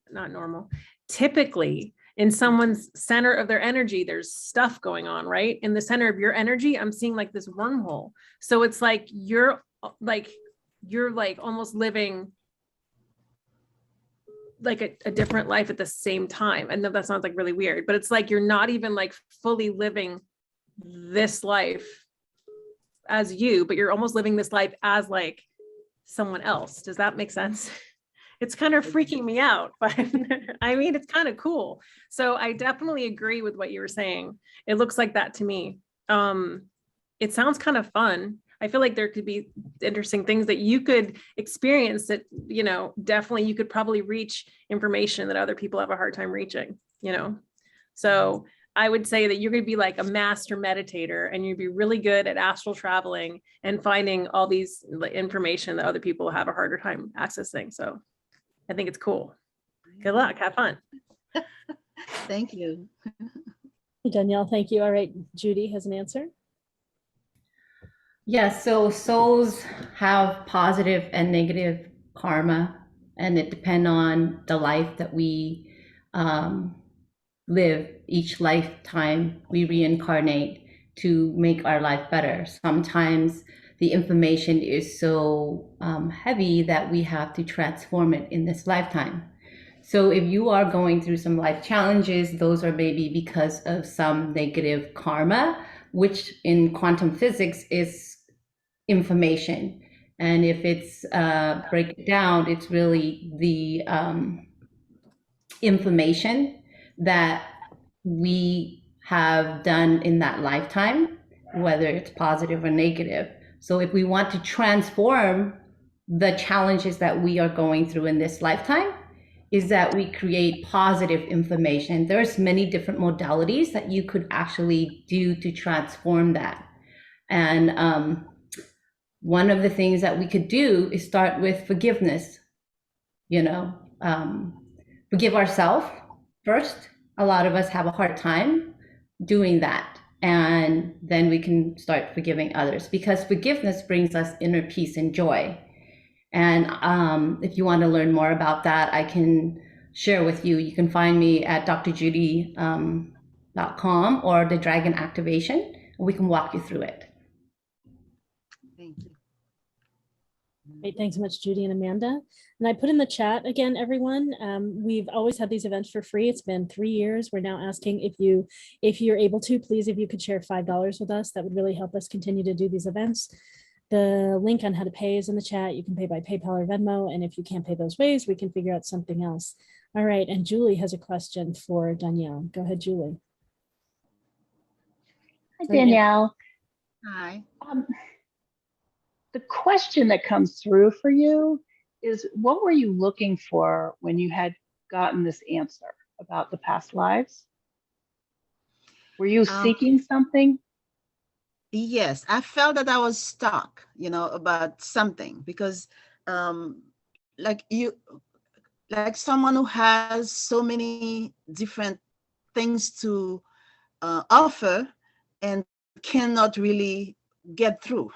not normal, typically in someone's center of their energy, there's stuff going on, right? In the center of your energy, I'm seeing like this wormhole. So it's like, you're like almost living like a different life at the same time. I know that sounds like really weird, but it's like, you're not even like fully living this life as you, but you're almost living this life as like someone else. Does that make sense? It's kind of freaking me out, but I mean, it's kind of cool. So I definitely agree with what you were saying. It looks like that to me. It sounds kind of fun. I feel like there could be interesting things that you could experience that, you know, definitely you could probably reach information that other people have a hard time reaching, you know? So I would say that you're going to be like a master meditator and you'd be really good at astral traveling and finding all these information that other people have a harder time accessing. So I think it's cool. Good luck. Have fun. Thank you. Danielle, thank you. All right. Jeudi has an answer. Yes, so souls have positive and negative karma, and it depends on the life that we live. Each lifetime we reincarnate to make our life better. Sometimes the information is so heavy that we have to transform it in this lifetime. So if you are going through some life challenges, those are maybe because of some negative karma, which in quantum physics is information. And if it's break it down, it's really the information that we have done in that lifetime, whether it's positive or negative. So if we want to transform the challenges that we are going through in this lifetime, is that we create positive information. There's many different modalities that you could actually do to transform that. And one of the things that we could do is start with forgiveness, you know, forgive ourselves first. A lot of us have a hard time doing that. And then we can start forgiving others, because forgiveness brings us inner peace and joy. And if you want to learn more about that, I can share with you. You can find me at drjeudi.com or the Dragon Activation, and we can walk you through it. Thank you. Great, thanks so much, Jeudi and Amanda. And I put in the chat again, everyone. We've always had these events for free. It's been 3 years. We're now asking if you're able to, please, if you could share $5 with us, that would really help us continue to do these events. The link on how to pay is in the chat. You can pay by PayPal or Venmo. And if you can't pay those ways, we can figure out something else. All right. And Julie has a question for Danielle. Go ahead, Julie. Hi, Danielle. Hi. The question that comes through for you is, what were you looking for when you had gotten this answer about the past lives? Were you seeking something? Yes, I felt that I was stuck, you know, about something, because like someone who has so many different things to offer and cannot really get through.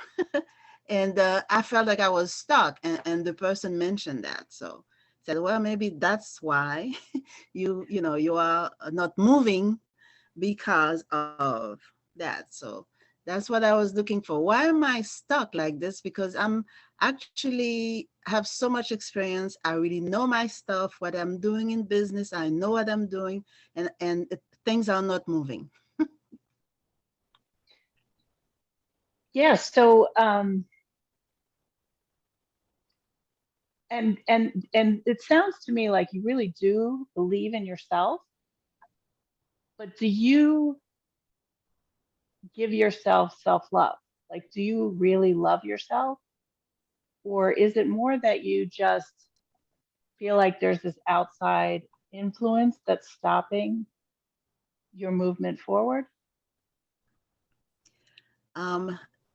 And I felt like I was stuck, and the person mentioned that. So I said, well, maybe that's why you are not moving, because of that. So that's what I was looking for. Why am I stuck like this? Because I'm actually have so much experience. I really know my stuff, what I'm doing in business. I know what I'm doing, and things are not moving. Yeah, so and it sounds to me like you really do believe in yourself, but do you give yourself self-love? Like, do you really love yourself? Or is it more that you just feel like there's this outside influence that's stopping your movement forward?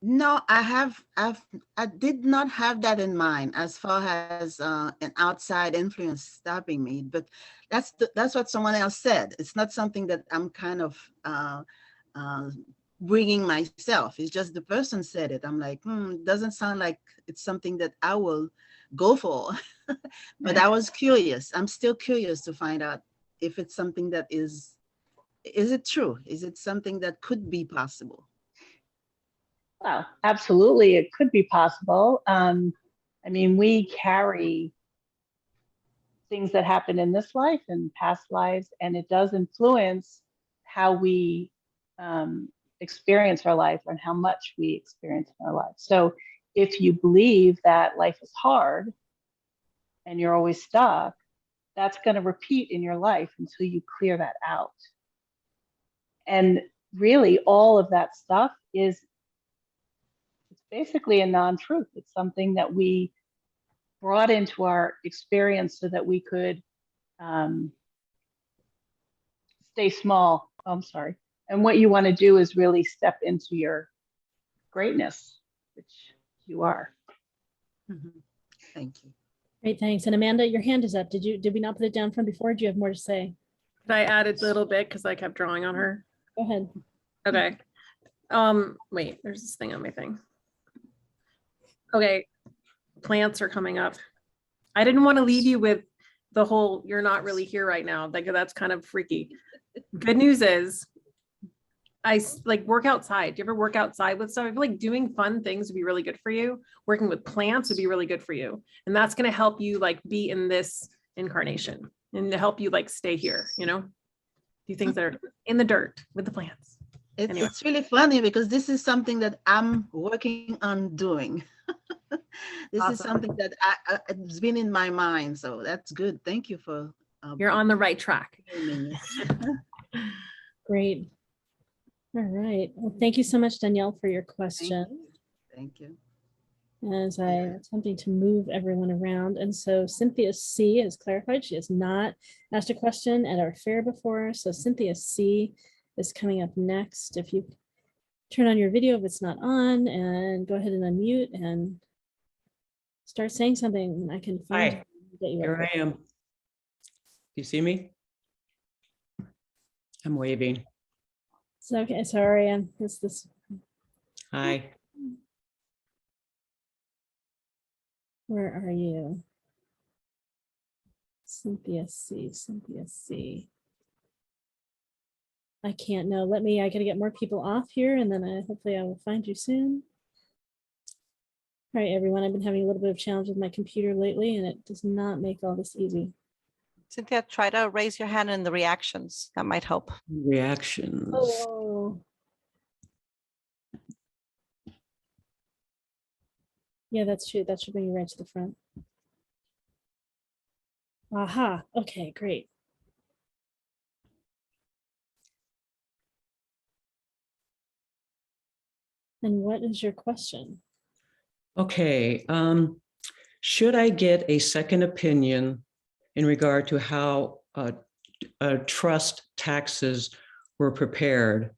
No, I did not have that in mind as far as an outside influence stopping me, but that's what someone else said. It's not something that I'm kind of bringing myself. It's just the person said it. I'm like, it doesn't sound like it's something that I will go for. But I was curious. I'm still curious to find out if it's something that is it true? Is it something that could be possible? Well, absolutely, it could be possible. I mean, we carry things that happen in this life and past lives, and it does influence how we experience our life and how much we experience in our life. So if you believe that life is hard and you're always stuck, that's going to repeat in your life until you clear that out. And really, all of that stuff is basically a non-truth. It's something that we brought into our experience so that we could stay small. Oh, I'm sorry. And what you want to do is really step into your greatness, which you are. Thank you. Great, thanks. And Amanda, your hand is up. Did we not put it down from before? Do you have more to say? I added a little bit because I kept drawing on her. Go ahead. Okay. Wait, there's this thing on my thing. Okay, plants are coming up. I didn't want to leave you with the whole "you're not really here right now." Like, that's kind of freaky. Good news is, I like work outside. Do you ever work outside with stuff? I feel like doing fun things would be really good for you. Working with plants would be really good for you, and that's going to help you like be in this incarnation and to help you like stay here. You know, do things that are in the dirt with the plants. Anyway. It's really funny because this is something that I'm working on doing. This is something that it's been in my mind, so that's good. Thank you for. You're on the right track. Great. All right. Well, thank you so much, Danielle, for your question. Thank you. As I attempting to move everyone around. And so Cynthia C has clarified she has not asked a question at our fair before. So Cynthia C is coming up next. If you turn on your video if it's not on, and go ahead and unmute and start saying something. I can find Hi, you. here I am. Do you see me? I'm waving. So, okay, sorry, this. Hi. Where are you? Cynthia C. I can't know. I gotta get more people off here, and then hopefully I will find you soon. All right, everyone, I've been having a little bit of challenge with my computer lately, and it does not make all this easy. Cynthia, try to raise your hand in the reactions. That might help. Reactions. Oh. Yeah, that's true. That should bring you right to the front. Aha. Okay, great. And what is your question? Okay. Should I get a second opinion in regard to how trust taxes were prepared?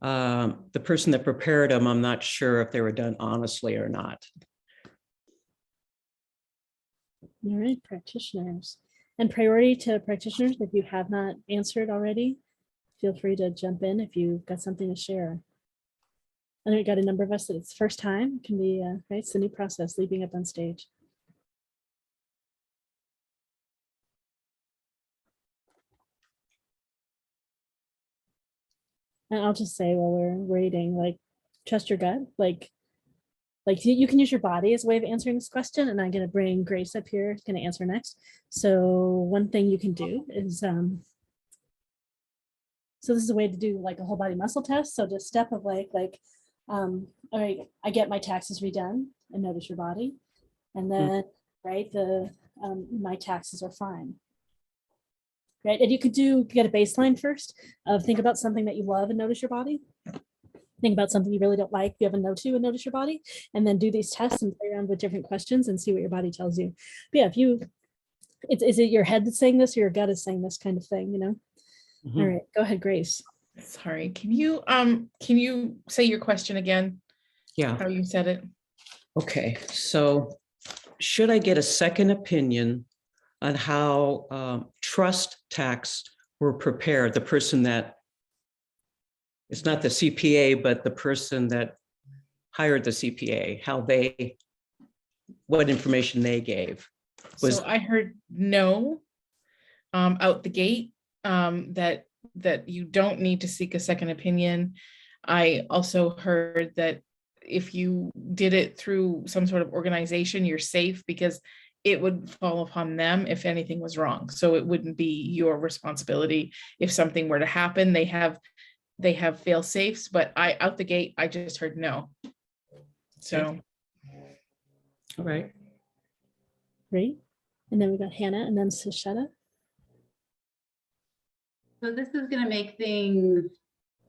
The person that prepared them, I'm not sure if they were done honestly or not. All right, practitioners. And priority to practitioners, if you have not answered already, feel free to jump in if you've got something to share. I know you got a number of us that it's first time. It can be, right? It's a new process, leaping up on stage. And I'll just say while we're waiting, like, trust your gut. Like you can use your body as a way of answering this question. And I'm going to bring Grace up here, going to answer next. So one thing you can do is, so this is a way to do like a whole body muscle test. So just step of all right, I get my taxes redone, and notice your body. And then, right, my taxes are fine. Right, and you could get a baseline first of think about something that you love and notice your body. Think about something you really don't like, you have a no to, and notice your body, and then do these tests and play around with different questions and see what your body tells you. But yeah, if you Is it your head that's saying this or your gut is saying this kind of thing, you know? Mhm. All right, go ahead, Grace. Sorry, can you say your question again? Yeah. How you said it? Okay, so should I get a second opinion on how trust tax were prepared? The person that, it's not the CPA, but the person that hired the CPA, what information they gave. So I heard no out the gate, that you don't need to seek a second opinion. I also heard that if you did it through some sort of organization, you're safe because it would fall upon them if anything was wrong. So it wouldn't be your responsibility if something were to happen. They have fail safes, but out the gate, I just heard no. So. All right. Great. And then we got Hannah and then Seshetta. So this is going to make things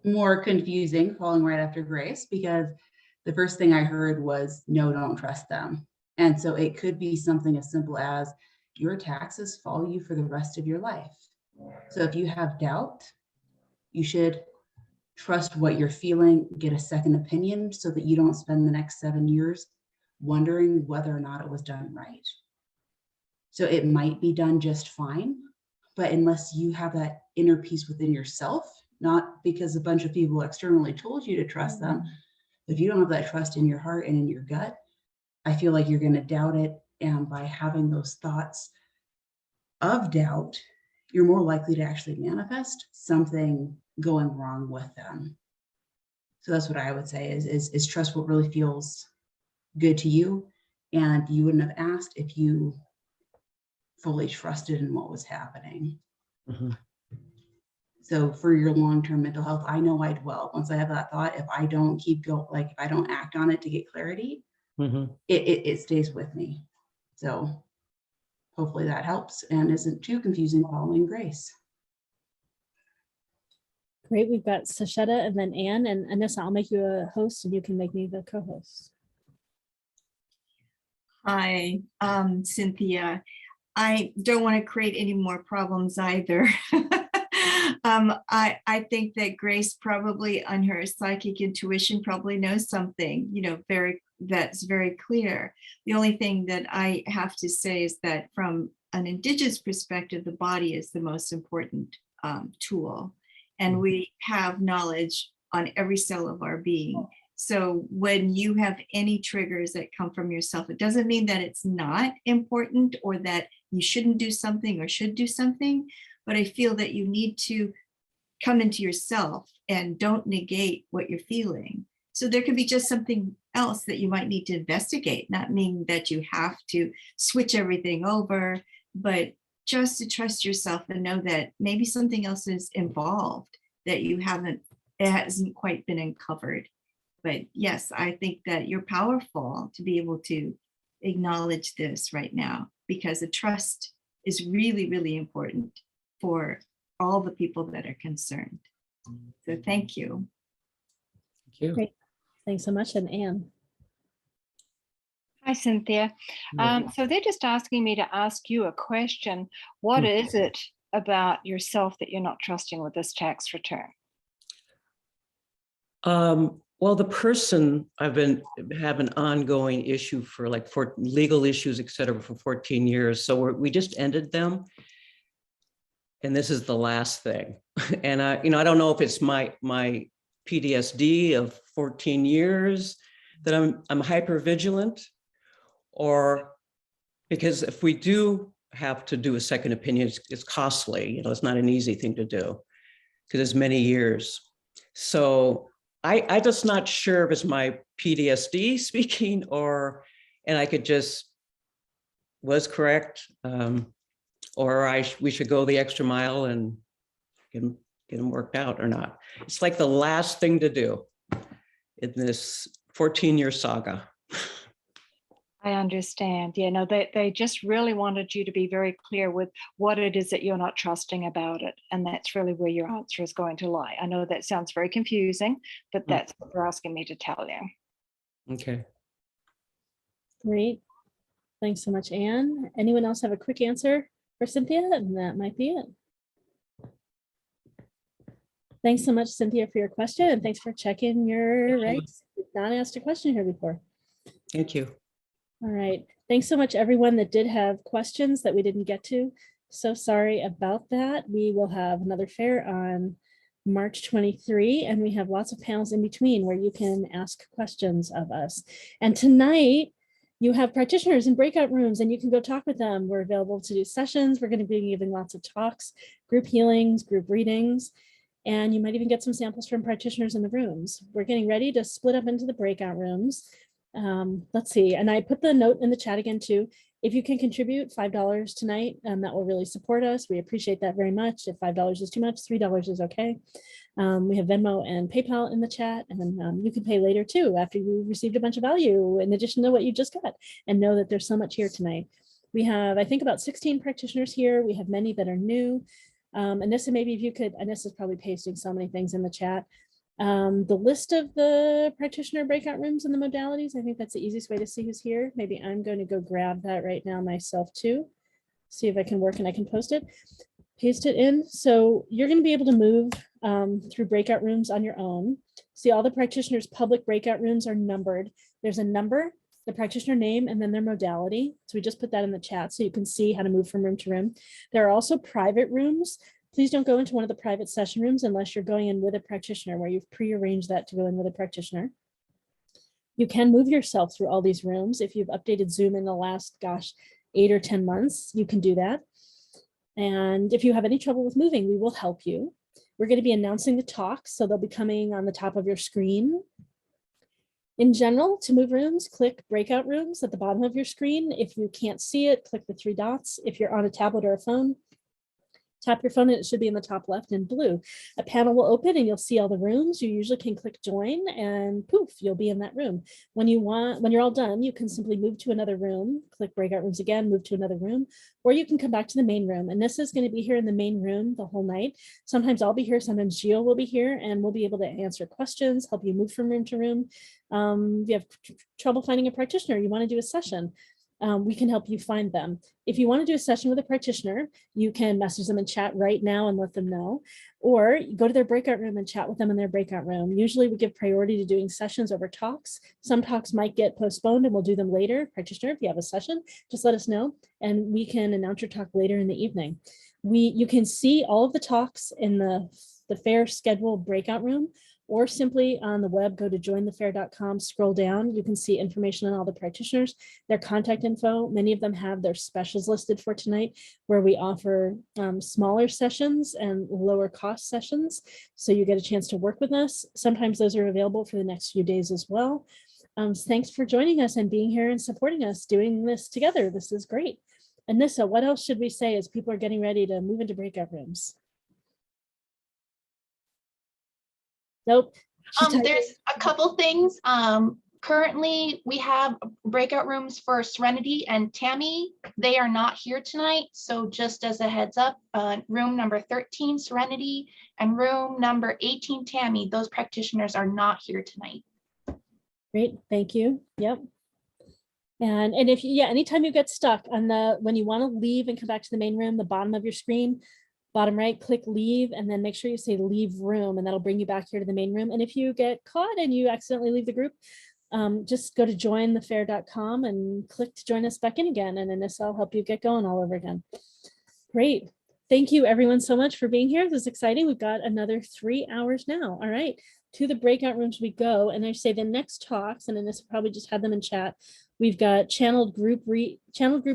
more confusing following right after Grace, because the first thing I heard was, no, don't trust them. And so it could be something as simple as your taxes follow you for the rest of your life. So if you have doubt, you should trust what you're feeling, get a second opinion so that you don't spend the next 7 years wondering whether or not it was done right. So it might be done just fine, but unless you have that inner peace within yourself, not because a bunch of people externally told you to trust them, if you don't have that trust in your heart and in your gut, I feel like you're going to doubt it. And by having those thoughts of doubt, you're more likely to actually manifest something going wrong with them. So that's what I would say is trust what really feels good to you. And you wouldn't have asked if you fully trusted in what was happening. Mm-hmm. So for your long-term mental health, I know I'd once I have that thought, if I don't keep going, like if I don't act on it to get clarity, Mm-hmm. it stays with me. So hopefully that helps and isn't too confusing following Grace. Great, we've got Seshetta and then Anne, and Anissa, I'll make you a host and you can make me the co-host. Hi, Cynthia. I don't want to create any more problems either. I think that Grace probably on her psychic intuition probably knows something, that's very clear. The only thing that I have to say is that from an Indigenous perspective, the body is the most important tool. And we have knowledge on every cell of our being. So when you have any triggers that come from yourself, it doesn't mean that it's not important or that you shouldn't do something or should do something, but I feel that you need to come into yourself and don't negate what you're feeling. So there could be just something else that you might need to investigate, not meaning that you have to switch everything over, but just to trust yourself and know that maybe something else is involved that it hasn't quite been uncovered. But yes, I think that you're powerful to be able to acknowledge this right now, because the trust is really, really important for all the people that are concerned. So thank you. Thank you. Great, thanks so much. And Anne. Hi, Cynthia. So they're just asking me to ask you a question. What is it about yourself that you're not trusting with this tax return? Well, the person have an ongoing issue for legal issues, et cetera, for 14 years. So we just ended them. And this is the last thing. And I don't know if it's my PTSD of 14 years that I'm hyper vigilant, or because if we do have to do a second opinion, it's costly. It's not an easy thing to do because it's many years. So I just not sure if it's my PTSD speaking and I could just was correct, or we should go the extra mile and get them worked out or not. It's like the last thing to do in this 14-year saga. I understand. Yeah, no, they just really wanted you to be very clear with what it is that you're not trusting about it. And that's really where your answer is going to lie. I know that sounds very confusing, but that's what they're asking me to tell you. Okay. Great. Thanks so much, Anne. Anyone else have a quick answer? for Cynthia, and that might be it. Thanks so much, Cynthia, for your question, and thanks for checking your rights. Not asked a question here before. Thank you. All right. Thanks so much, everyone that did have questions that we didn't get to. So sorry about that. We will have another fair on March 23, and we have lots of panels in between where you can ask questions of us. And tonight, you have practitioners in breakout rooms, and you can go talk with them. We're available to do sessions. We're going to be giving lots of talks, group healings, group readings, and you might even get some samples from practitioners in the rooms. We're getting ready to split up into the breakout rooms. Let's see, and I put the note in the chat again too. If you can contribute $5 tonight, that will really support us. We appreciate that very much. If $5 is too much, $3 is okay. We have Venmo and PayPal in the chat, and then you can pay later too after you received a bunch of value in addition to what you just got, and know that there's so much here tonight. We have, I think, about 16 practitioners here. We have many that are new. Anissa, maybe if you could, Anissa's probably pasting so many things in the chat. The list of the practitioner breakout rooms and the modalities, I think that's the easiest way to see who's here. Maybe I'm going to go grab that right now myself too. See if I can work and I can post it, paste it in. So you're going to be able to move through breakout rooms on your own. See, all the practitioners' public breakout rooms are numbered. There's a number, the practitioner name, and then their modality. So we just put that in the chat so you can see how to move from room to room. There are also private rooms. Please don't go into one of the private session rooms unless you're going in with a practitioner where you've prearranged that to go in with a practitioner. You can move yourself through all these rooms. If you've updated Zoom in the last, 8 or 10 months, you can do that. And if you have any trouble with moving, we will help you. We're going to be announcing the talks, so they'll be coming on the top of your screen. In general, to move rooms, click breakout rooms at the bottom of your screen. If you can't see it, click the 3 dots. If you're on a tablet or a phone, tap your phone and it should be in the top left in blue. A panel will open and you'll see all the rooms. You usually can click join and poof, you'll be in that room. When you're all done, you can simply move to another room, click breakout rooms again, move to another room, or you can come back to the main room. And this is going to be here in the main room the whole night. Sometimes I'll be here, sometimes Gio will be here, and we'll be able to answer questions, help you move from room to room. If you have trouble finding a practitioner, you want to do a session, we can help you find them. If you want to do a session with a practitioner, you can message them in chat right now and let them know, or go to their breakout room and chat with them in their breakout room. Usually we give priority to doing sessions over talks. Some talks might get postponed and we'll do them later. Practitioner, if you have a session, just let us know and we can announce your talk later in the evening. You can see all of the talks in the fair schedule breakout room, or simply on the web, go to jointhefair.com, scroll down, you can see information on all the practitioners, their contact info. Many of them have their specials listed for tonight, where we offer smaller sessions and lower cost sessions. So you get a chance to work with us. Sometimes those are available for the next few days as well. Thanks for joining us and being here and supporting us, doing this together. This is great. Anissa, what else should we say as people are getting ready to move into breakout rooms? Nope. There's a couple things. Currently, we have breakout rooms for Serenity and Tammy. They are not here tonight. So just as a heads up, room number 13, Serenity, and room number 18, Tammy, those practitioners are not here tonight. Great, thank you. Yep. And if anytime you get stuck on when you want to leave and come back to the main room, the bottom of your screen, bottom right, click leave, and then make sure you say leave room, and that'll bring you back here to the main room. And if you get caught and you accidentally leave the group, just go to jointhefair.com and click to join us back in again, and then this will help you get going all over again. Great. Thank you everyone so much for being here. This is exciting. We've got another 3 hours now. All right, to the breakout rooms we go. And I say the next talks, and then this will probably just have them in chat. We've got channeled group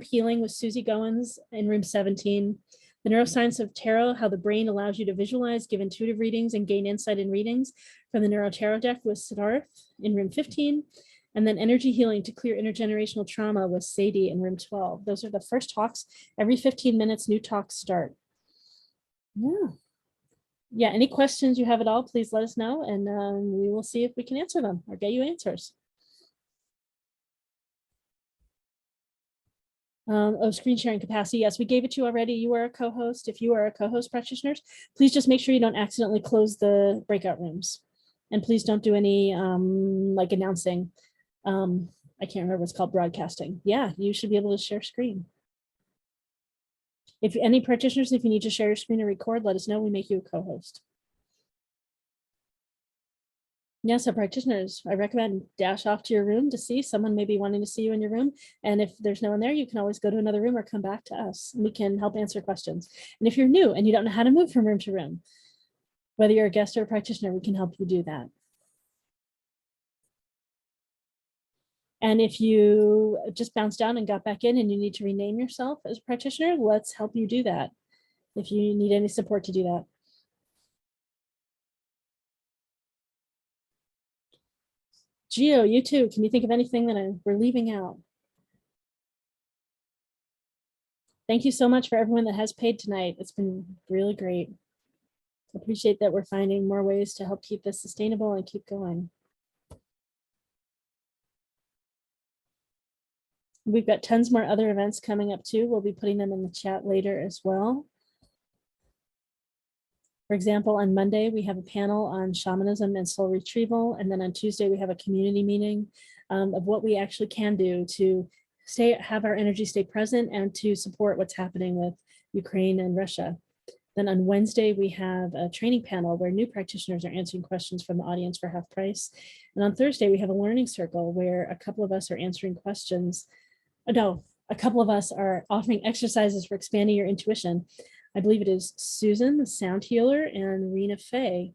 healing with Susie Goins in room 17. The Neuroscience of Tarot, how the brain allows you to visualize, give intuitive readings, and gain insight in readings from the Neuro Tarot deck with Siddharth in room 15. And then energy healing to clear intergenerational trauma with Saidi in room 12. Those are the first talks. Every 15 minutes, new talks start. Yeah, any questions you have at all, please let us know, and we will see if we can answer them or get you answers. Screen sharing capacity. Yes, we gave it to you already. You are a co-host. If you are a co-host practitioners, please just make sure you don't accidentally close the breakout rooms. And please don't do any like announcing. I can't remember what's called, broadcasting. Yeah, you should be able to share screen. If any practitioners, if you need to share your screen or record, let us know. We make you a co-host. Yeah, so practitioners, I recommend dash off to your room to see someone maybe wanting to see you in your room. And if there's no one there, you can always go to another room or come back to us. And we can help answer questions. And if you're new and you don't know how to move from room to room, whether you're a guest or a practitioner, we can help you do that. And if you just bounced down and got back in and you need to rename yourself as a practitioner, let's help you do that. If you need any support to do that. Geo, you too. Can you think of anything that we're leaving out? Thank you so much for everyone that has paid tonight. It's been really great. I appreciate that we're finding more ways to help keep this sustainable and keep going. We've got tons more other events coming up too. We'll be putting them in the chat later as well. For example, on Monday, we have a panel on shamanism and soul retrieval. And then on Tuesday, we have a community meeting of what we actually can do to have our energy stay present and to support what's happening with Ukraine and Russia. Then on Wednesday, we have a training panel where new practitioners are answering questions from the audience for half price. And on Thursday, we have a learning circle where a couple of us are answering questions. No, a couple of us are offering exercises for expanding your intuition. I believe it is Susan, the sound healer, and Rena Faye,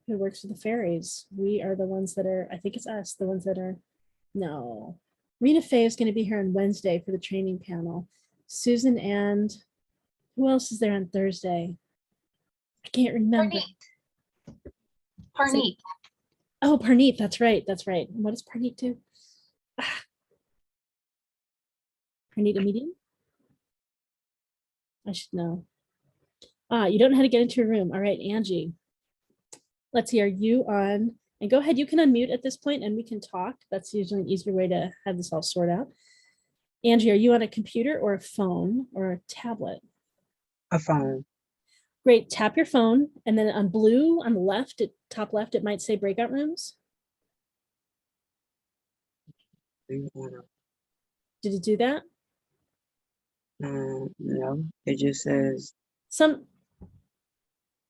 who works with the fairies. We are the ones that are, I think it's us, the ones that are, no. Rena Faye is going to be here on Wednesday for the training panel. Susan and who else is there on Thursday? I can't remember. Parneet. Oh, Parneet, that's right, that's right. What does Parneet do? Parneet a medium? I should know. You don't know how to get into your room. All right, Angie. Let's see, are you on? And go ahead, you can unmute at this point and we can talk. That's usually an easier way to have this all sorted out. Angie, are you on a computer or a phone or a tablet? A phone. Great, tap your phone and then on blue on the left, at top left, it might say breakout rooms. Did it do that? No, it just says. Sometimes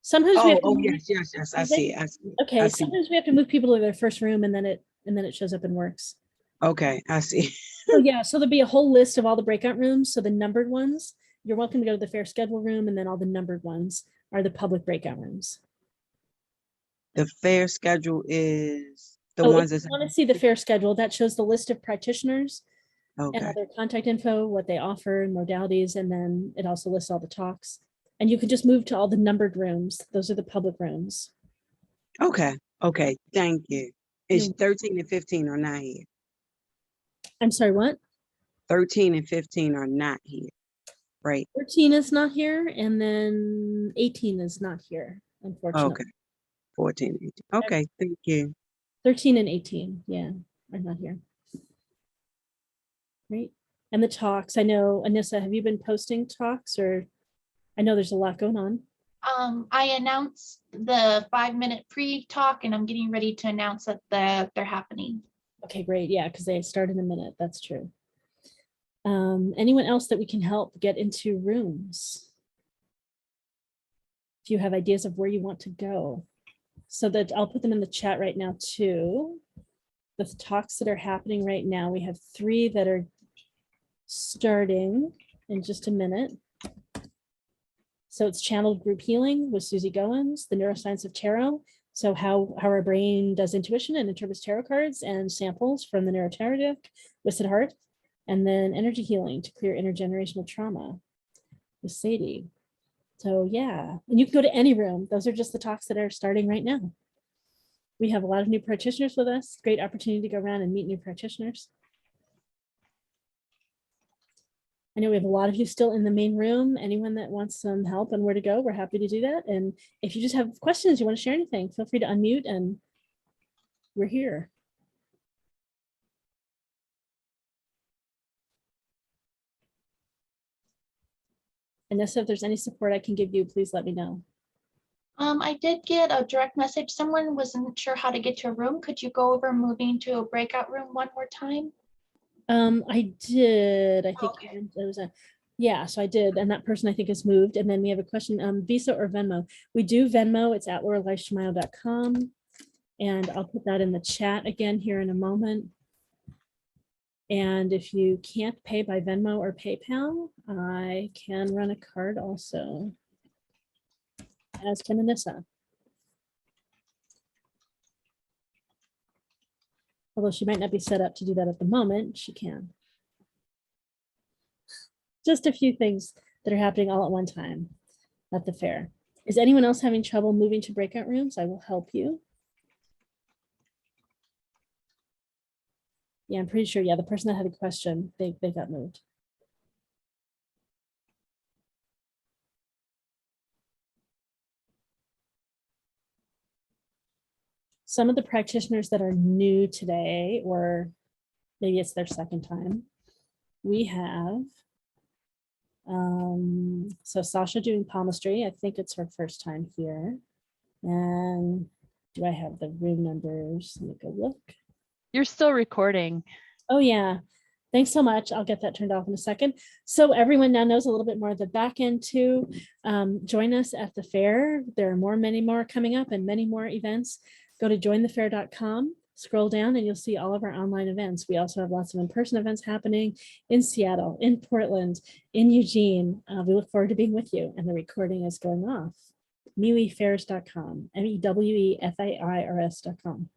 yes, I see. Okay, I see. sometimes we have to move people to their first room and then it shows up and works. Okay, I see. So yeah, so there'll be a whole list of all the breakout rooms. So the numbered ones, you're welcome to go to the fair schedule room, and then all the numbered ones are the public breakout rooms. The fair schedule is the If ones you that want to see the fair schedule, that shows the list of practitioners and okay. all their contact info, what they offer and modalities, and then it also lists all the talks. And you can just move to all the numbered rooms. Those are the public rooms. Okay, thank you. It's 13 and 15 are not here. I'm sorry, what? 13 and 15 are not here, right? 13 is not here, and then 18 is not here, unfortunately. Okay, 14, 18. Okay, thank you. 13 and 18, yeah, are not here. Right, and the talks, I know, Anissa, have you been posting talks, or I know there's a lot going on. I announced the 5-minute pre-talk and I'm getting ready to announce that they're happening. Okay, great. Yeah, because they start in a minute. That's true. Anyone else that we can help get into rooms? If you have ideas of where you want to go. So that I'll put them in the chat right now too. The talks that are happening right now, we have 3 that are starting in just a minute. So it's channeled group healing with Susie Goins, the neuroscience of tarot. So how our brain does intuition and interprets tarot cards and samples from the neurotarot with Siddharth. And then energy healing to clear intergenerational trauma with Saidi. So yeah, and you can go to any room. Those are just the talks that are starting right now. We have a lot of new practitioners with us. Great opportunity to go around and meet new practitioners. I know we have a lot of you still in the main room. Anyone that wants some help on where to go, we're happy to do that. And if you just have questions, you want to share anything, feel free to unmute and we're here. Anissa, if there's any support I can give you, please let me know. I did get a direct message. Someone wasn't sure how to get to a room. Could you go over moving to a breakout room one more time? I did. I think there was a Yeah, so I did, and that person I think has moved. And then we have a question, Visa or Venmo? We do Venmo, it's at laurelishmayo.com. And I'll put that in the chat again here in a moment. And if you can't pay by Venmo or PayPal, I can run a card also, as can Anissa. Although she might not be set up to do that at the moment, she can. Just a few things that are happening all at one time at the fair. Is anyone else having trouble moving to breakout rooms? I will help you. Yeah, I'm pretty sure. Yeah, the person that had a question, they got moved. Some of the practitioners that are new today, or maybe it's their second time, we have, so Sacha doing palmistry. I think it's her first time here. And do I have the room numbers? Let me go look. You're still recording. Oh yeah, thanks so much. I'll get that turned off in a second. So everyone now knows a little bit more of the back end too. Join us at the fair. There are many more coming up and many more events. Go to jointhefair.com, scroll down and you'll see all of our online events. We also have lots of in-person events happening in Seattle, in Portland, in Eugene. We look forward to being with you, and the recording is going off. MeWeFairs.com, MEWEFAIRS.com.